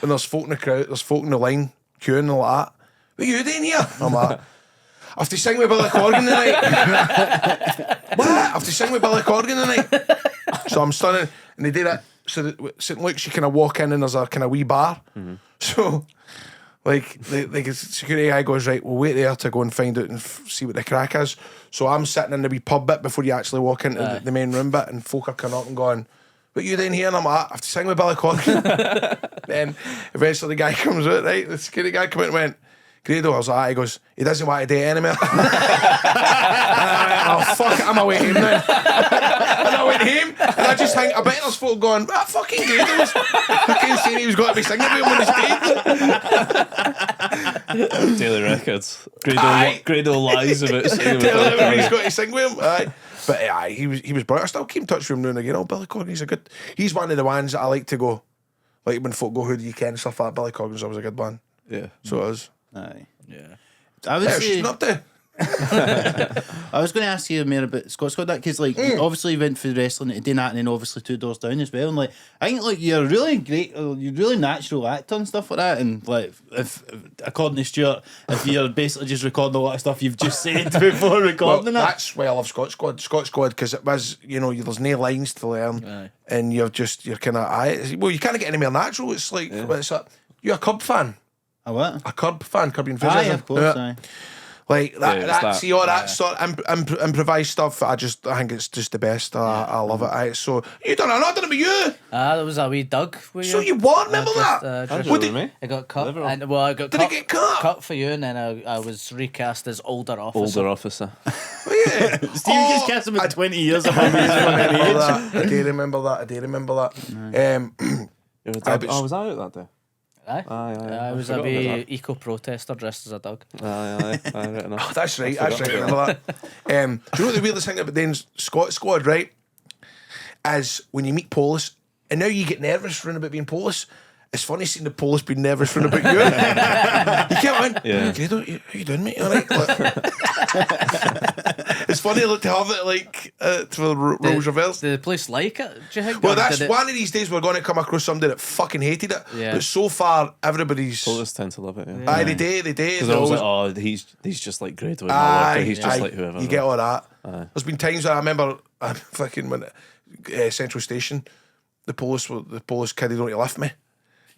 Speaker 4: And there's folk in the crowd, there's folk in the line queuing and like that. What are you doing here? I'm like, I have to sing with Billy Corgan tonight. What? I have to sing with Billy Corgan tonight. So I'm stunning. And they did it. So that St Luke's, you kind of walk in and there's a kind of wee bar. Mm-hmm. So, like, the security guy goes, right, we'll wait there to go and find out and see what the crack is. So I'm sitting in the wee pub bit before you actually walk into the main room bit, and folk are coming up and going, what you doing here? And I'm like, I have to sing with Billy Corgan. Then eventually the guy comes out, right? The security guy came out and went, Grado, I was like, he goes, he doesn't want to do it anymore. And I went, oh, fuck it, I'm away home now. And I went home, and I just think, I bet there's folk going, ah, fucking Grado's fucking saying he was going to be singing with him on the stage.
Speaker 2: Daily Records. Grado lies about singing with
Speaker 4: Tell
Speaker 2: Billy
Speaker 4: him he's
Speaker 2: Corgan.
Speaker 4: got to sing with him. Aye. But aye, he was brilliant. I still keep in touch with him now and again. Oh, Billy Corgan, he's one of the ones that I like to go, like when folk go, who do you ken, stuff like that. Billy Corgan's always a good one.
Speaker 2: Yeah.
Speaker 4: So it is.
Speaker 3: Aye.
Speaker 1: Yeah.
Speaker 3: I would
Speaker 4: Yeah,
Speaker 3: say,
Speaker 4: she's up there.
Speaker 3: I was going to ask you more about Scot Squad, that because like you obviously went for wrestling to doing that, and then obviously Two Doors Down as well. And like I think like you're really great, you're really natural actor and stuff like that. And like if according to Stuart, if you're basically just recording a lot of stuff you've just said before recording it.
Speaker 4: That's why I love Scot Squad. Scot Squad, because it was, there's no lines to learn,
Speaker 1: Aye.
Speaker 4: and you're kind of, well, you can't get any more natural. It's like, you're a Curb fan.
Speaker 3: A what?
Speaker 4: A Curb fan, Curb Your
Speaker 3: Aye,
Speaker 4: Enthusiasm.
Speaker 3: of course.
Speaker 4: Yeah.
Speaker 3: Aye.
Speaker 4: Like that,
Speaker 2: Yeah, it's that.
Speaker 4: see all that sort of improvised stuff. I think it's just the best. I love it. Aye. So you done it? I done it with you.
Speaker 1: That was a wee Doug.
Speaker 4: So you what? Remember that?
Speaker 2: How'd you
Speaker 4: What
Speaker 2: do
Speaker 4: did-
Speaker 2: me?
Speaker 1: I got cut.
Speaker 2: Liverpool.
Speaker 1: And, well, I got
Speaker 4: Did
Speaker 1: cut,
Speaker 4: it get cut?
Speaker 1: cut for you, and then I was recast as older officer.
Speaker 2: Older officer.
Speaker 4: Yeah.
Speaker 3: Steve gets cast him at 20 years of
Speaker 4: I
Speaker 3: his fucking
Speaker 4: remember
Speaker 3: age.
Speaker 4: that. I do remember that.
Speaker 2: Was I out that day?
Speaker 1: Aye.
Speaker 2: Aye.
Speaker 1: I was a
Speaker 2: forgot
Speaker 1: wee
Speaker 2: about
Speaker 1: eco-protester dressed as a dog.
Speaker 2: Aye, right enough.
Speaker 4: Oh, that's right. I remember that. Do you know what the weirdest thing about then Scot Squad, right? Is when you meet Polish, and now you get nervous running about being Polish. It's funny seeing the Polish being nervous running about you. You can't win.
Speaker 2: Yeah.
Speaker 4: Grado, how you doing, mate? All right. It's funny like, to have it like for the roles reversed.
Speaker 1: Did the police like it, do you think?
Speaker 4: Well,
Speaker 1: Or
Speaker 4: that's
Speaker 1: did it-
Speaker 4: one of these days we're going to come across somebody that fucking hated it.
Speaker 1: Yeah.
Speaker 4: But so far, everybody's.
Speaker 2: Polish tend to love it, yeah.
Speaker 4: Aye, they do.
Speaker 2: Because
Speaker 4: They're
Speaker 2: they're always
Speaker 4: always-
Speaker 2: like, oh, he's just like Grado in my work, or he's just like whoever.
Speaker 4: You get all that. There's been times where I remember fucking when Central Station, the Polish kid had only left me.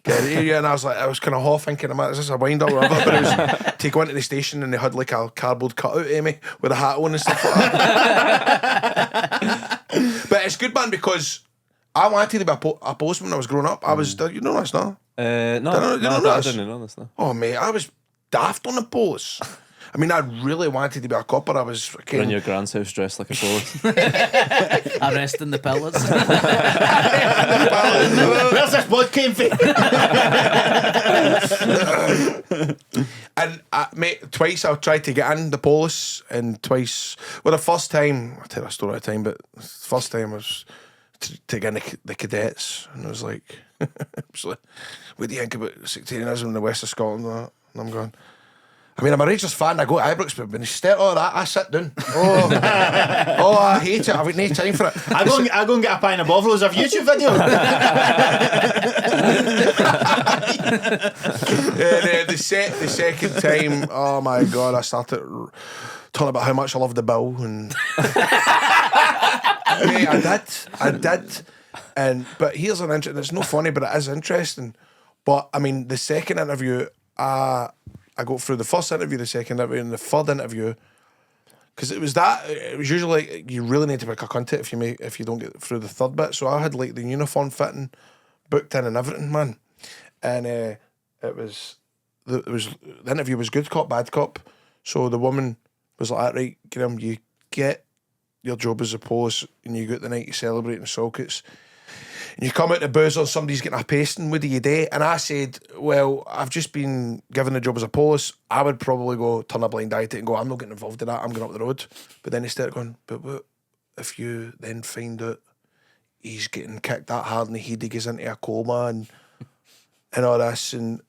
Speaker 4: Get out of here, and I was kind of half thinking, is this a wind up or whatever? But it was to go into the station and they had like a cardboard cutout of me with a hat on and stuff like that. But it's good, man, because I wanted to be a postman when I was growing up. I was, you know this, no?
Speaker 2: No,
Speaker 4: you know
Speaker 2: I
Speaker 4: this?
Speaker 2: didn't know this, no.
Speaker 4: Oh, mate, I was daft on the post. I mean, I really wanted to be a copper. I was
Speaker 2: You're
Speaker 4: fucking.
Speaker 2: in your grand's house dressed like a Polish.
Speaker 1: Arresting the pillars.
Speaker 3: Where's this blood came from?
Speaker 4: And mate, twice I tried to get in the police, and twice. Well, the first time, I tell a story at a time, but the first time was to get in the cadets, and I was like, what do you think about sectarianism in the west of Scotland? And I'm going. I mean, I'm a Rangers fan. I go to Ibrox, but when you start all that, I sit down. Oh, I hate it. I've got no time for it.
Speaker 3: I go and get a pint of Bovrils of YouTube video.
Speaker 4: The second time, oh my god, I started talking about how much I love the Bill, and Mate, I did, but here's an interesting. It's not funny, but it is interesting. But I mean, the second interview, I got through the first interview, the second interview, and the third interview, because it was usually like, you really need to pick a cunt if you don't get through the third bit. So I had like the uniform fitting booked in and everything, man, and the interview was good cop, bad cop. So the woman was like, right, Graham, you get your job as a police, and you go out the night you celebrate in sockets. And you come out to booze on somebody's getting a pasting, what do you do? And I said, well, I've just been given a job as a police. I would probably go turn a blind eye to it and go, I'm not getting involved in that, I'm going up the road. But then he started going, but what if you then find out he's getting kicked that hard in the head, he goes into a coma and all this? And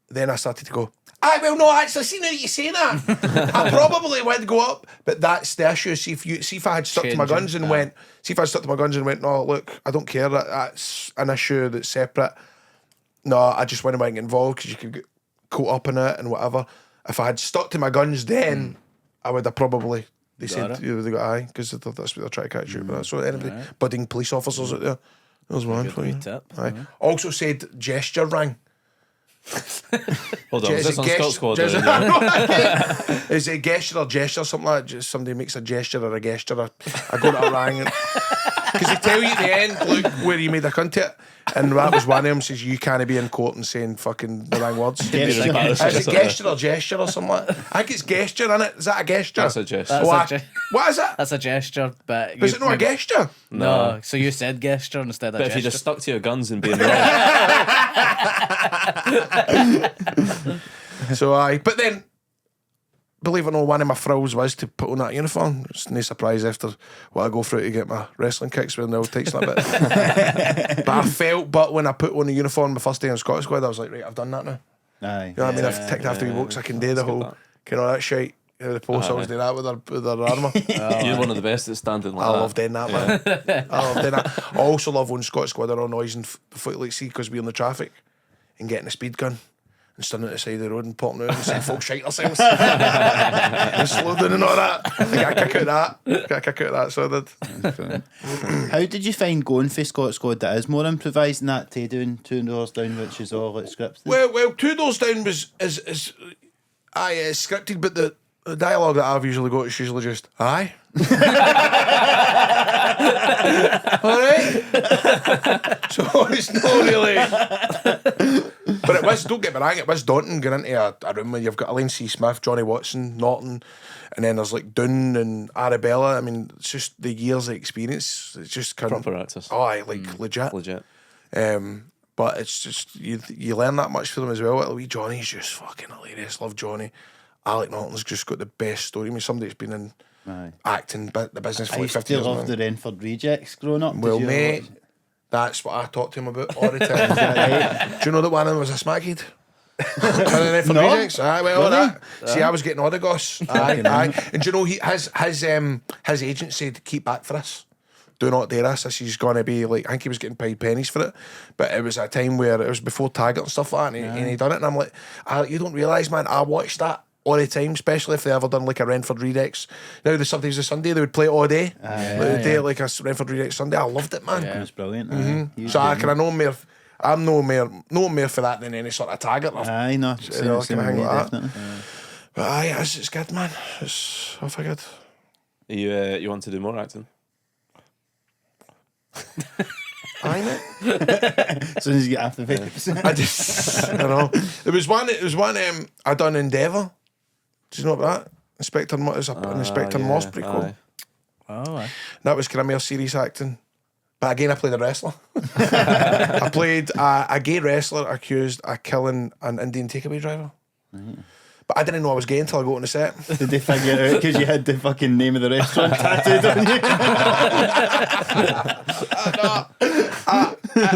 Speaker 4: then I started to go, well, no, actually, see now that you say that, I probably would go up, but that's the issue. See if I had stuck to my guns and went, no, look, I don't care, that's an issue that's separate. No, I just wouldn't want to get involved because you could get caught up in it and whatever. If I had stuck to my guns then, I would have probably, they said, they got aye, because that's what they're trying to catch you. But so anybody, budding police officers out there, there was one for you. Aye. Also said gesture rang.
Speaker 2: Hold on, was this on Scot Squad?
Speaker 4: Is it a gesture or gesture, something like that? Just somebody makes a gesture or a gesture. I go to a rang. Because they tell you at the end, look where you made a cunt to it. And that was one of them, says you can't be in court and saying fucking the wrong words. Is it gesture or gesture or something like that? I think it's gesture, innit? Is that a gesture?
Speaker 2: That's a gesture.
Speaker 4: What is it?
Speaker 1: That's a gesture, but
Speaker 4: Is it not a gesture?
Speaker 1: No, so you said gesture instead of
Speaker 2: But
Speaker 1: gesture.
Speaker 2: if you just stuck to your guns and being wrong,
Speaker 4: So but then, believe it or not, one of my thrills was to put on that uniform. It's no surprise after what I go through to get my wrestling kicks with the old tights and a bit. But when I put on the uniform my first day on Scot Squad, I was like, right, I've done that now.
Speaker 3: Aye.
Speaker 4: You know what I mean? I've ticked after the books. I can do the whole kind of that shit. You know, the post always do that with their armour.
Speaker 2: you're one of the best at standing like
Speaker 4: I
Speaker 2: that.
Speaker 4: love doing that, man. I love doing that. I also love when Scot Squad are all noise and like see because we're in the traffic and getting a speed gun. And standing at the side of the road and popping out and saying folk shite themselves. And slow down and all that. I got a kick out of that. So I did.
Speaker 3: How did you find going for Scot Squad that is more improvised than that to doing 2 Doors Down, which is all like scripted?
Speaker 4: Well, 2 Doors Down is scripted, but the dialogue that I've usually got is usually just aye. Alright. So it's not really. But it was, don't get me wrong, it was daunting going into a room where you've got Elaine C. Smith, Johnny Watson, Norton, and then there's like Dunn and Arabella. I mean, it's just the years of experience. It's just kind
Speaker 2: Proper actors.
Speaker 4: Oh, aye, like legit. But it's just, you learn that much from them as well. Like, wee Johnny's just fucking hilarious. Love Johnny. Alec Norton's just got the best story. I mean, somebody that's been in acting, the business for
Speaker 3: I
Speaker 4: like
Speaker 3: used
Speaker 4: 50
Speaker 3: to
Speaker 4: years.
Speaker 3: love the Renford Rejects growing up.
Speaker 4: Well,
Speaker 3: Did you
Speaker 4: mate, that's what I talk to him about all the time. Do you know that one of them was a smackhead? For
Speaker 3: No.
Speaker 4: Rejects? Aye, well, all that. See, I was getting all the goss. Aye. And do you know, his agent said, keep back for us. Do not dare us. This is going to be like, I think he was getting paid pennies for it. But it was a time where it was before Taggart and stuff like that, and he done it. And I'm like, you don't realise, man, I watched that all the time, especially if they ever done like a Renford Redux. Now the Sundays a Sunday, they would play it all day. They did like a Renford Redux Sunday. I loved it, man.
Speaker 3: It was brilliant.
Speaker 4: So I know more. I'm no more for that than any sort of Taggart.
Speaker 3: Aye, no. Same
Speaker 4: Kind of thing like that.
Speaker 3: definitely.
Speaker 4: But aye, it's good, man. It's I figured.
Speaker 2: You want to do more acting?
Speaker 4: Aye, mate.
Speaker 3: As soon as you get after 50%.
Speaker 4: I don't know. There was one I done Endeavour. Do you know about that? Inspector Moss prequel.
Speaker 2: Aye.
Speaker 1: Oh, aye.
Speaker 4: That was kind of more serious acting. But again, I played a wrestler. I played a gay wrestler accused of killing an Indian takeaway driver. But I didn't know I was gay until I got on the set.
Speaker 3: Did they figure it out because you had the fucking name of the restaurant tattooed on you?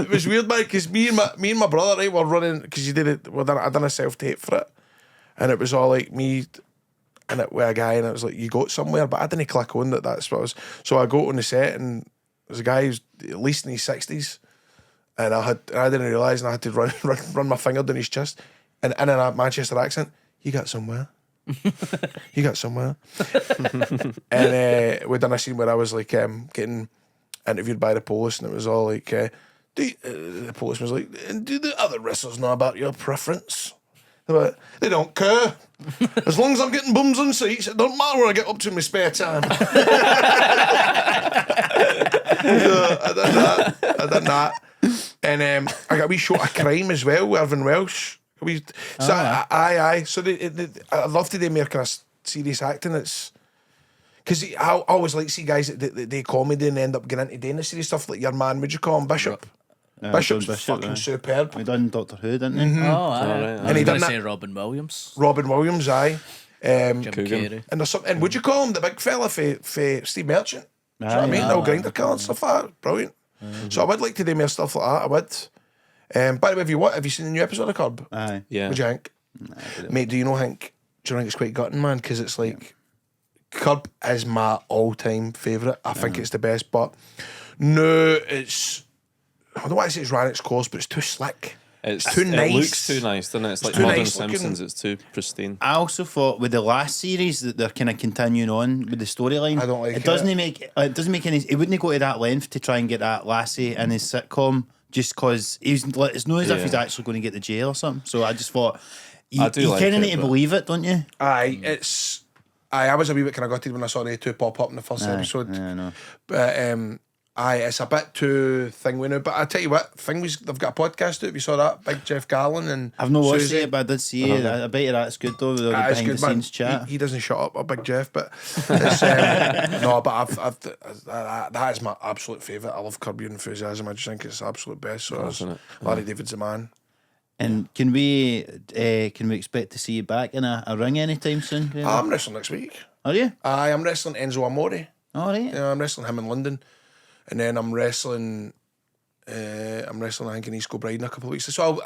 Speaker 4: It was weird, man, because me and my brother, right, were running, because you did it. I done a self-tape for it, and it was all like me and it with a guy, and it was like, you got somewhere, but I didn't click on that's what it was. So I go on the set, and there's a guy who's at least in his 60s, and I didn't realise, and I had to run my finger down his chest, and in a Manchester accent, you got somewhere. You got somewhere. And we done a scene where I was like getting interviewed by the police, and it was all like, the policeman was like, do the other wrestlers know about your preference? They don't care. As long as I'm getting bums on seats, it don't matter where I get up to in my spare time. So I done that. And I got a wee shot of Crime as well with Irvin Welsh. Aye. So I'd love to do more kind of serious acting. It's because I always like to see guys that do comedy and end up getting into doing the serious stuff, like your man, would you call him Bishop? Bishop's fucking superb.
Speaker 3: We done Doctor Who, didn't we?
Speaker 1: Oh, aye.
Speaker 2: Right,
Speaker 1: I was
Speaker 4: he
Speaker 1: going
Speaker 4: done
Speaker 1: to say
Speaker 4: that-
Speaker 1: Robin Williams.
Speaker 4: Robin Williams, aye.
Speaker 1: Jim
Speaker 2: Corgan.
Speaker 1: Carrey.
Speaker 4: And there's some, and would you call him the big fella for Steve Merchant? Do you know what I
Speaker 3: Aye,
Speaker 4: mean?
Speaker 3: aye,
Speaker 4: No grinder car and stuff like that. Brilliant. So I would like to do more stuff like that. I would. By the way, have you seen the new episode of Curb?
Speaker 3: Aye.
Speaker 2: Yeah.
Speaker 4: What do you think? Mate, do you think it's quite gutting, man? Because it's like, Curb is my all-time favourite. I think it's the best, but no, it's, I don't want to say it's ran its course, but it's too slick.
Speaker 2: It's
Speaker 4: too nice.
Speaker 2: It looks too nice, doesn't it? It's like
Speaker 4: too
Speaker 2: modern
Speaker 4: nice looking.
Speaker 2: Simpsons. It's too pristine.
Speaker 3: I also thought with the last series that they're kind of continuing on with the storyline.
Speaker 4: I don't like
Speaker 3: it. Doesn't make any. It wouldn't go to that length to try and get that Lassie in his sitcom just because it's not as if he's actually going to get the jail or something. So I just thought you
Speaker 2: I do like
Speaker 3: kind of
Speaker 2: it,
Speaker 3: need to
Speaker 2: but-
Speaker 3: believe it, don't you?
Speaker 4: Aye, I was a wee bit kind of gutted when I saw the two pop up in the first episode.
Speaker 3: Yeah, I know.
Speaker 4: But Aye, it's a bit too thing now. But I tell you what, they've got a podcast out. If you saw that, Big Jeff Garlin and
Speaker 3: I've not watched
Speaker 4: Susie.
Speaker 3: it, but I did see it. I bet you that's good though. With all the
Speaker 4: It's
Speaker 3: behind the
Speaker 4: man.
Speaker 3: scenes chat.
Speaker 4: He doesn't shut up, a Big Jeff, but it's, no, but that is my absolute favourite. I love Curb Your Enthusiasm. I just think it's the absolute best. So Larry David's the man.
Speaker 3: And can we expect to see you back in a ring anytime soon?
Speaker 4: I'm wrestling next week.
Speaker 3: Are you?
Speaker 4: I'm wrestling Enzo Amore.
Speaker 3: All right.
Speaker 4: Yeah, I'm wrestling him in London, and then I'm wrestling. I think in East Kilbride in a couple of weeks. So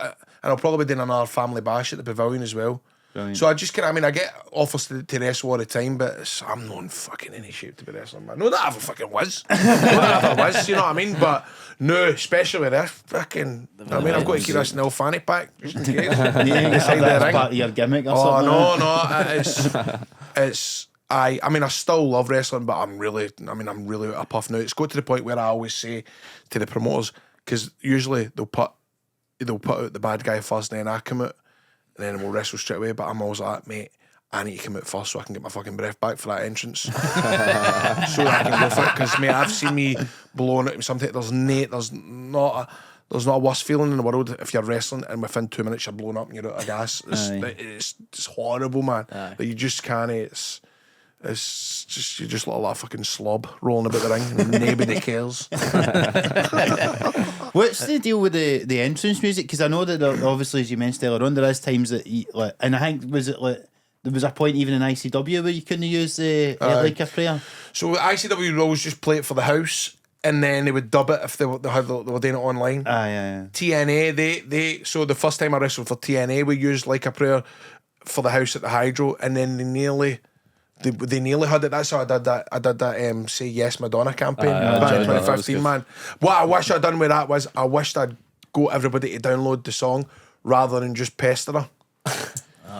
Speaker 4: I'll probably be doing another family bash at the Pavilion as well.
Speaker 3: Brilliant.
Speaker 4: So I get offers to wrestle all the time, but I'm not in fucking any shape to be wrestling, man. No, that I ever fucking was. No, that I ever was. You know what I mean? But no, especially with this fucking. I've got to keep this nil fanny pack just in case.
Speaker 3: That's part of your gimmick or something.
Speaker 4: It's. I still love wrestling, but I'm really out of puff now. It's got to the point where I always say to the promoters, because usually they'll put out the bad guy first, and then I come out, and then we'll wrestle straight away. But I'm always like, mate, I need to come out first so I can get my fucking breath back for that entrance, so that I can go for it. Because mate, I've seen me blown out. Sometimes there's not a worse feeling in the world if you're wrestling and within 2 minutes you're blown up and you're out of gas. It's horrible, man. That you just can't. It's just you just look like a fucking slob rolling about the ring and nobody cares.
Speaker 3: What's the deal with the entrance music? Because I know that obviously, as you mentioned earlier on, there is times that and I think there was a point even in ICW where you couldn't use the like a prayer.
Speaker 4: So ICW would always just play it for the house, and then they would dub it if they were doing it online.
Speaker 3: Yeah.
Speaker 4: TNA, they so the first time I wrestled for TNA, we used Like a Prayer for the house at the Hydro, and then they nearly had it. That's how I did that. Say Yes Madonna campaign back in 2015, man. What I wish I'd done with that was I wished I'd got everybody to download the song rather than just pester her.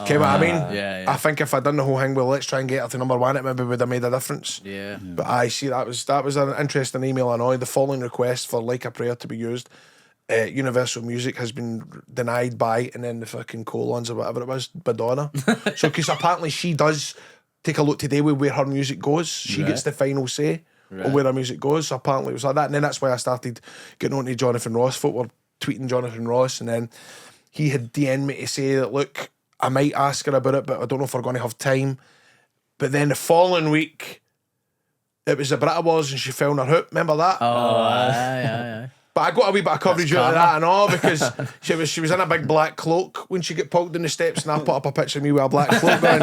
Speaker 4: Okay, what I mean?
Speaker 1: Yeah.
Speaker 4: I think if I'd done the whole thing, well, let's try and get her to number one, it maybe would have made a difference.
Speaker 1: Yeah.
Speaker 4: But I see that was an interesting email. I know the following request for Like a Prayer to be used. Universal Music has been denied by, and then the fucking colons or whatever it was, Madonna. So because apparently she does take a look today with where her music goes. She gets the final say on where her music goes. So apparently it was like that. And then that's why I started getting on to Jonathan Ross. Folk were tweeting Jonathan Ross, and then he had DM'd me to say that, look, I might ask her about it, but I don't know if we're going to have time. But then the following week, it was the Brit Awards and she fell on her hoop. Remember that?
Speaker 1: Oh, aye.
Speaker 4: But I got a wee bit of coverage out of that and all, because she was in a big black cloak when she got pulled down the steps, and I put up a picture of me with a black cloak on.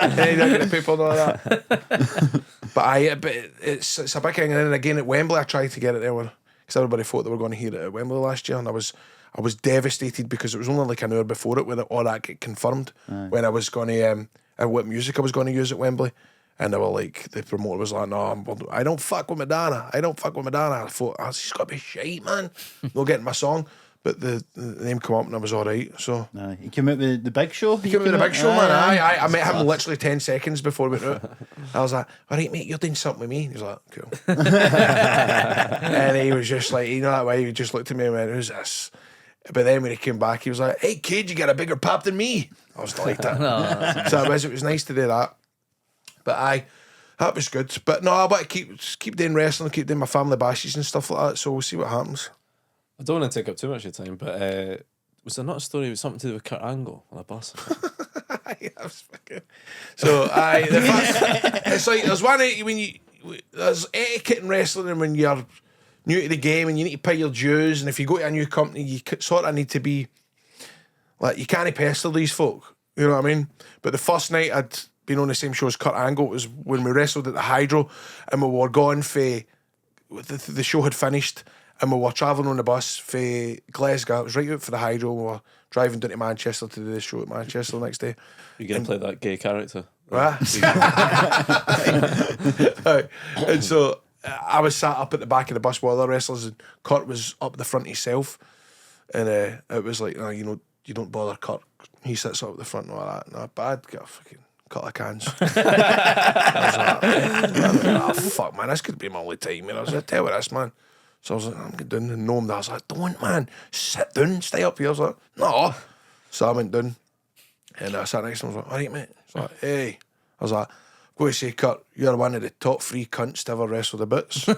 Speaker 4: And you don't get the people and all that. But it's a big thing. And then again at Wembley, I tried to get it there because everybody thought they were going to hear it at Wembley last year, and I was devastated because it was only like an hour before it when all that got confirmed when I was going to what music I was going to use at Wembley. And they were like, the promoter was like, no, I don't fuck with Madonna. I thought, she's got to be shite, man. Not getting my song. But the name came up and I was all right. So
Speaker 3: he came out with the big show.
Speaker 4: He came out with the big show, man. I met him literally 10 seconds before we went out. I was like, all right, mate, you're doing something with me. He was like, cool. And he was just like, you know that way, he just looked at me and went, who's this? But then when he came back, he was like, hey, kid, you got a bigger pop than me. I was like that. So it was nice to do that. But that was good. But no, I want to keep doing wrestling, keep doing my family bashes and stuff like that. So we'll see what happens.
Speaker 2: I don't want to take up too much of your time, but was there not a story with something to do with Kurt Angle on a bus?
Speaker 4: So it's like there's there's etiquette in wrestling, and when you're new to the game and you need to pay your dues, and if you go to a new company, you sort of need to be like, you can't pester these folk. You know what I mean? But the first night I'd been on the same show as Kurt Angle was when we wrestled at the Hydro, and we were going for the show had finished, and we were travelling on the bus for Glasgow. It was right out for the Hydro. We were driving down to Manchester to do the show at Manchester the next day.
Speaker 2: You're going to play that gay character?
Speaker 4: Right. And so I was sat up at the back of the bus while the wrestlers, and Kurt was up the front himself, and it was like, you don't bother Kurt. He sits up at the front and all that. No, but I'd get a fucking couple of cans. I was like, oh fuck, man, this could be my only time. And I was like, tell you this, man. So I was like, I'm going down and know him. I was like, don't, man, sit down, stay up here. I was like, no. So I went down, and I sat next to him. I was like, all right, mate. He's like, hey. I was like, Go to say, Kurt, you're one of the top 3 cunts to ever wrestle the boots.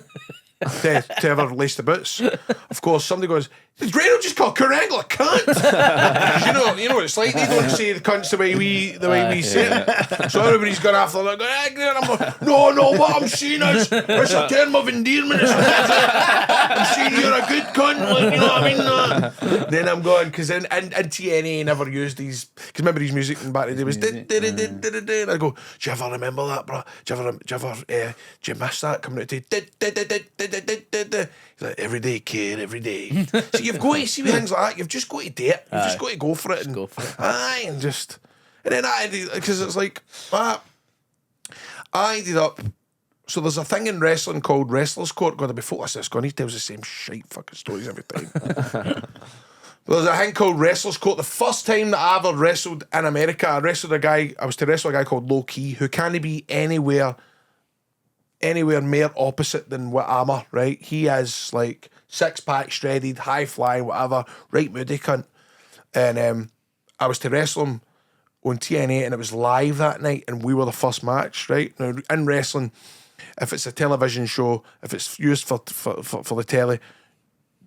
Speaker 4: to ever lace the boots. Of course, somebody goes, did Grado just call Kurt Angle a cunt? 'Cause you know what it's like. They don't say the cunts the way we say it. So everybody's gone after like, I'm like, no, what I'm saying is it's a term of endearment. I'm saying you're a good cunt, like, you know what I mean? Then I'm going, because in TNA never used these, because remember his music in back in the day was and I go, do you ever remember that, bro? Do you miss that coming out to he's like, every day, kid, every day. So you've got to see things like that. You've just got to do it. You've just got to go for it. Aye, and then I ended, because it's like, I ended up, so there's a thing in wrestling called Wrestler's Court. God, before this, he tells the same shite fucking stories every time. There's a thing called Wrestler's Court. The first time that I ever wrestled in America, I was to wrestle a guy called Low Key, who can't be anywhere more opposite than what I'm a, right? He is like 6-pack, shredded, high flying, whatever, right moody cunt. And I was to wrestle him on TNA, and it was live that night, and we were the first match, right? Now, in wrestling, if it's a television show, if it's used for the telly,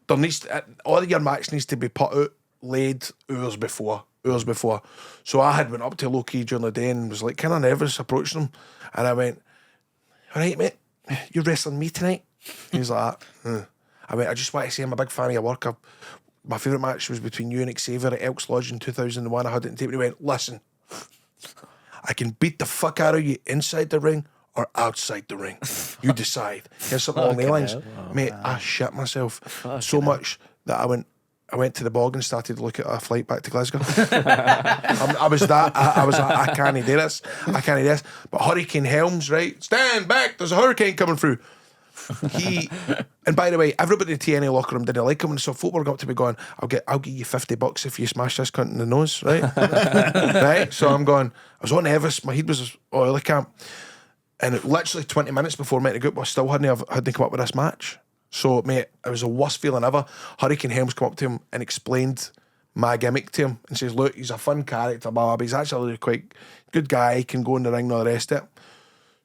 Speaker 4: there needs to, all your match needs to be put out, laid hours before. So I had went up to Loki during the day and was like kind of nervous approaching him, and I went, all right, mate, you're wrestling me tonight? He was like, I went, I just want to say I'm a big fan of your work. My favourite match was between you and Xavier at Elks Lodge in 2001. I had it in tape, and he went, listen, I can beat the fuck out of you inside the ring or outside the ring. You decide. Here's something along the lines. Mate, I shit myself so much that I went to the bog and started to look at a flight back to Glasgow. I was like, I can't do this. But Hurricane Helms, right? Stand back, there's a hurricane coming through. And by the way, everybody in the TNA locker room didn't like him, and so folk were up to me going, I'll give you $50 if you smash this cunt in the nose, right? Right? So I'm going, I was on nervous, my head was oily camp. And it, literally 20 minutes before I met the group, I still hadn't come up with this match. So, mate, it was the worst feeling ever. Hurricane Helms come up to him and explained my gimmick to him and says, look, he's a fun character, blah, blah, but he's actually a quite good guy, he can go in the ring and all the rest of it.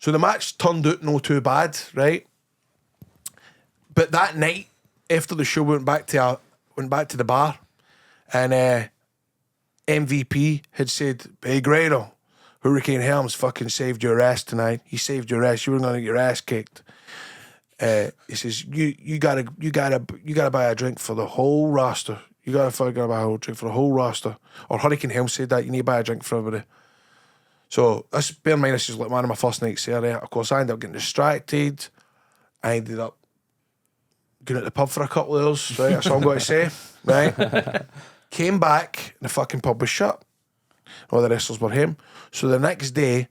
Speaker 4: So the match turned out no too bad, right? But that night, after the show, we went back to the bar, and MVP had said, hey, Grado, Hurricane Helms fucking saved your ass tonight. He saved your ass. You were going to get your ass kicked. He says, you gotta buy a drink for the whole roster. You gotta fucking buy a drink for the whole roster. Or Hurricane Helms said that, you need to buy a drink for everybody. So this, bear in mind, this is like one of my first nights there. Of course, I ended up getting distracted. I ended up going to the pub for a couple of hours, right? That's all I'm going to say, right? Came back, and the fucking pub was shut. All the wrestlers were home. So the next day,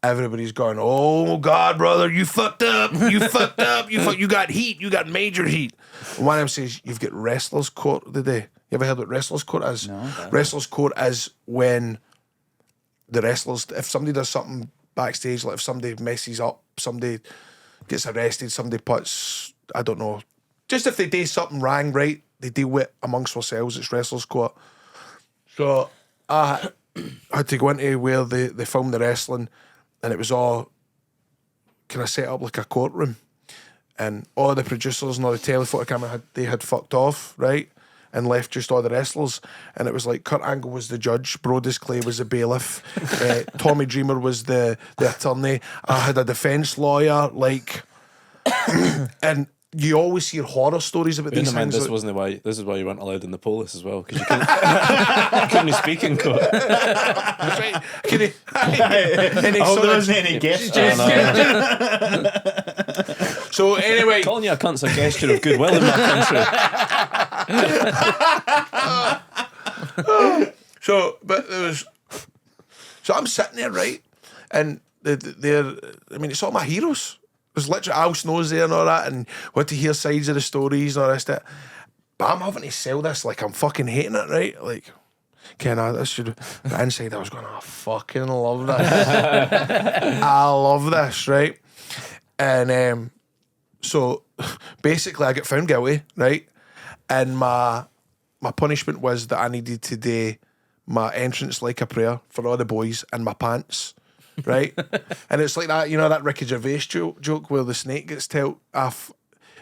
Speaker 4: everybody's going, oh God, brother, you fucked up. You got heat. You got major heat. And one of them says, you've got Wrestler's Court today. You ever heard what Wrestler's Court is? No. Wrestler's Court is when the wrestlers, if somebody does something backstage, like if somebody messes up, somebody gets arrested, somebody puts, I don't know, just if they do something wrong, right, they deal with amongst themselves. It's Wrestler's Court. So I had to go into where they filmed the wrestling, and it was all kind of set up like a courtroom, and all the producers and all the telephoto camera had fucked off, right, and left just all the wrestlers, and it was like Kurt Angle was the judge, Brodus Clay was the bailiff, Tommy Dreamer was the attorney, I had a defence lawyer, like, and you always hear horror stories about these things.
Speaker 2: This is why you weren't allowed in the police as well, because you couldn't speak in court.
Speaker 4: That's right.
Speaker 3: There wasn't any guests.
Speaker 4: So anyway,
Speaker 2: calling you a cunt's a gesture of goodwill in my country.
Speaker 4: So I'm sitting there, right, and it's all my heroes. There's literally Al Snow's there and all that, and want to hear sides of the stories and all this that. But I'm having to sell this like I'm fucking hating it, right? Like, this should. But inside I was going, I fucking love this. I love this, right? And so basically I get found guilty, right? And my punishment was that I needed to do my entrance like a prayer for all the boys in my pants. right? And it's like that, you know, that Ricky Gervais joke where the snake gets told off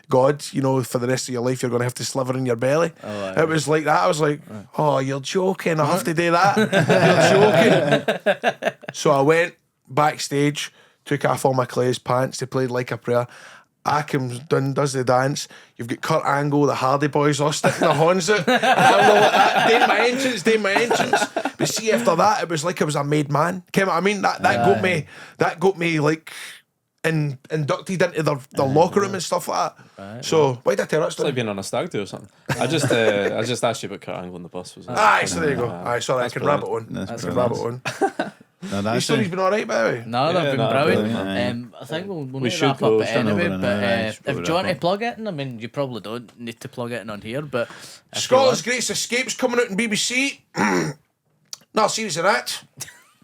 Speaker 4: God, you know, for the rest of your life you're going to have to sliver in your belly. It was like that. I was like, oh, you're joking. I have to do that. You're joking. So I went backstage, took off all my Clay's pants. They played Like a Prayer. Akim's done, does the dance. You've got Kurt Angle, the Hardy Boys, all sticking their horns out. And I'm all like that, doing my entrance. But see, after that, it was like I was a made man. You know what I mean? That got me like inducted into the locker room and stuff like that. So why did I tell that
Speaker 2: It's
Speaker 4: story?
Speaker 2: like being on a stag do or something. I just asked you about Kurt Angle on the bus. Was it?
Speaker 4: So there you go. Sorry, I can wrap it on.
Speaker 3: That's
Speaker 4: I can wrap it on.
Speaker 3: No,
Speaker 4: Your
Speaker 3: that's
Speaker 4: story's been alright, by the way.
Speaker 1: No, they've been
Speaker 2: no,
Speaker 1: brilliant.
Speaker 3: brilliant,
Speaker 1: I think we'll
Speaker 2: We
Speaker 1: need to
Speaker 2: should
Speaker 1: wrap
Speaker 2: go.
Speaker 1: up it
Speaker 3: Turn over
Speaker 1: anyway.
Speaker 3: an
Speaker 1: But
Speaker 3: hour,
Speaker 1: if
Speaker 3: should
Speaker 1: do
Speaker 3: we
Speaker 1: you want
Speaker 3: wrap
Speaker 1: to plug it in? I mean, you probably don't need to plug it in on here, but if you
Speaker 4: Scotland's
Speaker 1: want-
Speaker 4: Greatest Escapes coming out in BBC. Not serious of that.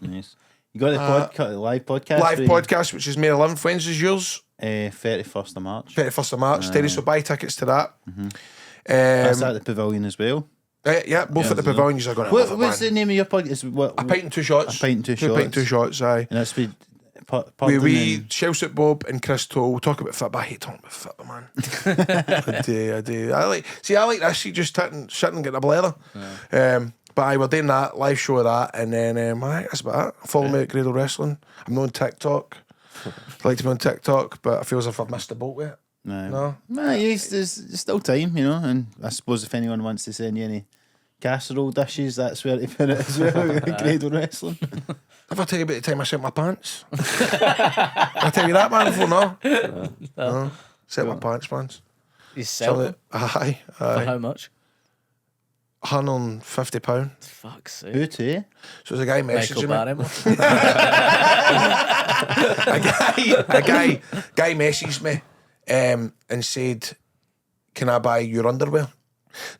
Speaker 3: nice. You got the live podcast?
Speaker 4: Live
Speaker 3: with,
Speaker 4: podcast, which is May 11th. When's is yours?
Speaker 3: 31st of March.
Speaker 4: 31st of March. Terry, so buy tickets to that.
Speaker 3: That's at the Pavilion as well.
Speaker 4: Yeah, both at the
Speaker 3: so-
Speaker 4: pavilions are going to love it,
Speaker 3: What's
Speaker 4: man.
Speaker 3: the name of your podcast? What,
Speaker 4: A pint and two shots.
Speaker 3: A pint and two
Speaker 4: A pint and
Speaker 3: shots.
Speaker 4: two shots, aye.
Speaker 3: And that's with
Speaker 4: We Chelsea Bob and Chris Toll. We'll talk about football. I hate talking about football, man. I do. I like this. You just sitting and getting a blather. But I were doing that live show of that, and then that's about it. Follow me at Grado Wrestling. I'm not on TikTok. I'd like to be on TikTok, but I feel as if I've missed the boat with it. No.
Speaker 3: There's still time, you know. And I suppose if anyone wants to send you any casserole dishes, that's where to put it as well. Grado Wrestling.
Speaker 4: Have I tell you about the time I sent my pants? I tell you that, man, before no. Set my pants, man.
Speaker 1: you sell them
Speaker 4: Aye.
Speaker 1: for how much?
Speaker 4: £150.
Speaker 1: Fuck's sake.
Speaker 3: Who to?
Speaker 4: So there's a guy
Speaker 1: Michael
Speaker 4: messaging me.
Speaker 1: Barrymore.
Speaker 4: a guy messaged me and said, can I buy your underwear?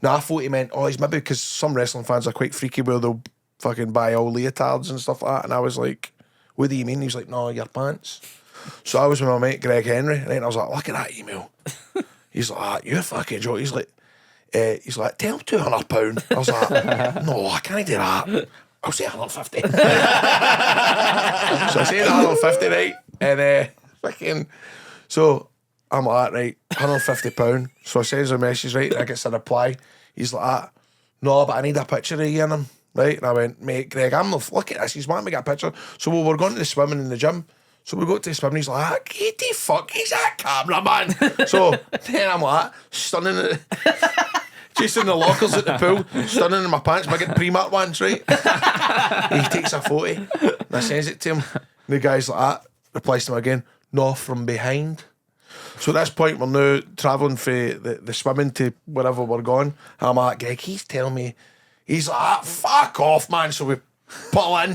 Speaker 4: Now I thought he meant, he's maybe because some wrestling fans are quite freaky where they'll fucking buy all leotards and stuff like that. And I was like, what do you mean? He was like, no, your pants. So I was with my mate Greg Henry, and I was like, look at that email. He's like, you're fucking joke. He's like, tell him £200. I was like, no, I can't do that. I'll say 150. So I said 150, right? And fucking, so I'm like, right, £150. So I sends a message, right? And I get a reply. He's like, no, but I need a picture of you in him, right? And I went, mate, Greg, I'm not, look at this. He's wanting me to get a picture. So we were going to the swimming in the gym. So we go to the swimming. He's like, get the fuck, he's that cameraman. So then I'm like, stunning it. Just in the lockers at the pool, stunning in my pants, but I get pre-marked ones, right? He takes a photo and I sends it to him. And the guy's like that, replies to him again, no, from behind. So at this point, we're now travelling for the swimming to wherever we're going. And I'm like, Greg, he's telling me, he's like, fuck off, man. So we pull in.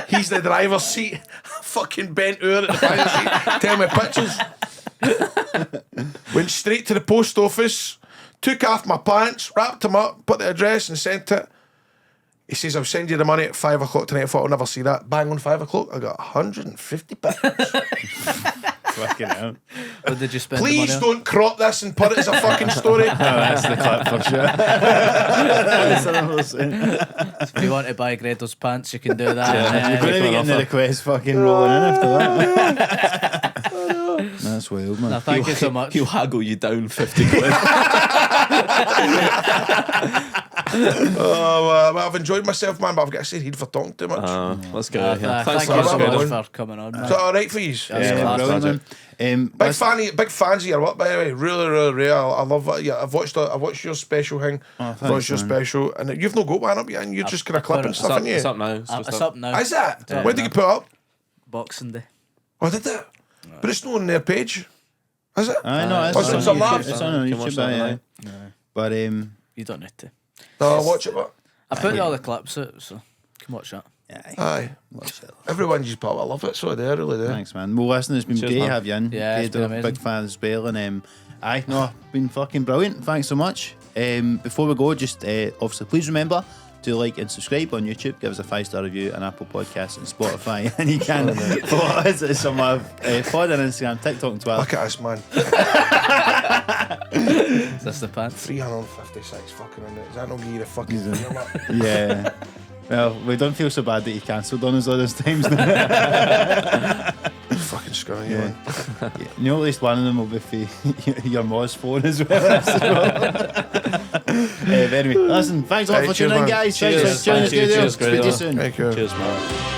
Speaker 4: He's the driver's seat. Fucking bent over at the driver's seat, telling me pictures. Went straight to the post office. Took off my pants, wrapped them up, put the address and sent it. He says, I'll send you the money at 5 o'clock tonight. I thought I'll never see that. Bang on 5 o'clock, I got £150.
Speaker 3: Fucking hell.
Speaker 1: What did you spend the
Speaker 4: Please
Speaker 1: money on?
Speaker 4: don't crop this and put it as a fucking story.
Speaker 3: That's the clip for sure.
Speaker 1: If you want to buy Grado's pants, you can do that.
Speaker 3: You're going to be getting the request fucking rolling in after that. That's wild, man.
Speaker 1: No, thank you so much.
Speaker 2: He'll haggle you down 50 quid.
Speaker 4: Well, I've enjoyed myself, man, but I've got to say he'd for talking too much.
Speaker 2: Let's go.
Speaker 1: Thank
Speaker 2: Thanks
Speaker 1: you
Speaker 2: so
Speaker 1: so
Speaker 2: much,
Speaker 1: much
Speaker 2: Grado.
Speaker 1: for coming on, man.
Speaker 4: Is that alright for you?
Speaker 1: Yeah,
Speaker 3: Brilliant, man.
Speaker 4: Big fans of your work, by the way. Really, really rare. I love it. Yeah, I've watched your special thing.
Speaker 3: thanks,
Speaker 4: I've watched your
Speaker 3: man.
Speaker 4: special, and you've not got one up yet, and you're just kind of clipping
Speaker 1: it's
Speaker 4: stuff, aren't you?
Speaker 2: It's up now.
Speaker 1: It's up now.
Speaker 4: Is it?
Speaker 1: Yeah.
Speaker 4: When did you put it up?
Speaker 1: Boxing Day.
Speaker 4: Oh, did it? But it's not on their page. Is it?
Speaker 3: I know,
Speaker 4: Oh, it's on
Speaker 3: YouTube.
Speaker 4: Labs.
Speaker 3: It's on
Speaker 2: Can watch
Speaker 3: YouTube,
Speaker 2: that
Speaker 3: aye. But
Speaker 1: You don't need to.
Speaker 4: No, I'll watch it, but
Speaker 1: I put all the clips out, so you can watch that.
Speaker 4: aye.
Speaker 3: watch it.
Speaker 4: Everyone just put it. I love it, so I do, I really do.
Speaker 3: Thanks, man. Well, listen, it's been
Speaker 2: Cheers,
Speaker 3: great to
Speaker 2: man.
Speaker 3: have you in.
Speaker 1: Yeah, it's been amazing.
Speaker 3: Big fan as well. And been fucking brilliant. Thanks so much. Before we go, just obviously, please remember to like and subscribe on YouTube. Give us a 5-star review on Apple Podcasts and Spotify. And you can follow us at some of Pod on Instagram, TikTok, and Twitter.
Speaker 4: Look at this, man.
Speaker 1: Is this the pants?
Speaker 4: 356 fucking in it. Is that not give you the fucking...
Speaker 3: Yeah. Well, we don't feel so bad that he cancelled on us all those times.
Speaker 4: Fucking scummy.
Speaker 3: Yeah. You know, at least one of them will be for your Moz phone as well. Anyway, listen, thanks a lot for tuning in, guys.
Speaker 2: Cheers.
Speaker 3: Thanks for tuning in.
Speaker 2: Cheers,
Speaker 3: Speak to you
Speaker 2: Grado.
Speaker 3: soon.
Speaker 4: Thank you.
Speaker 2: Cheers, man.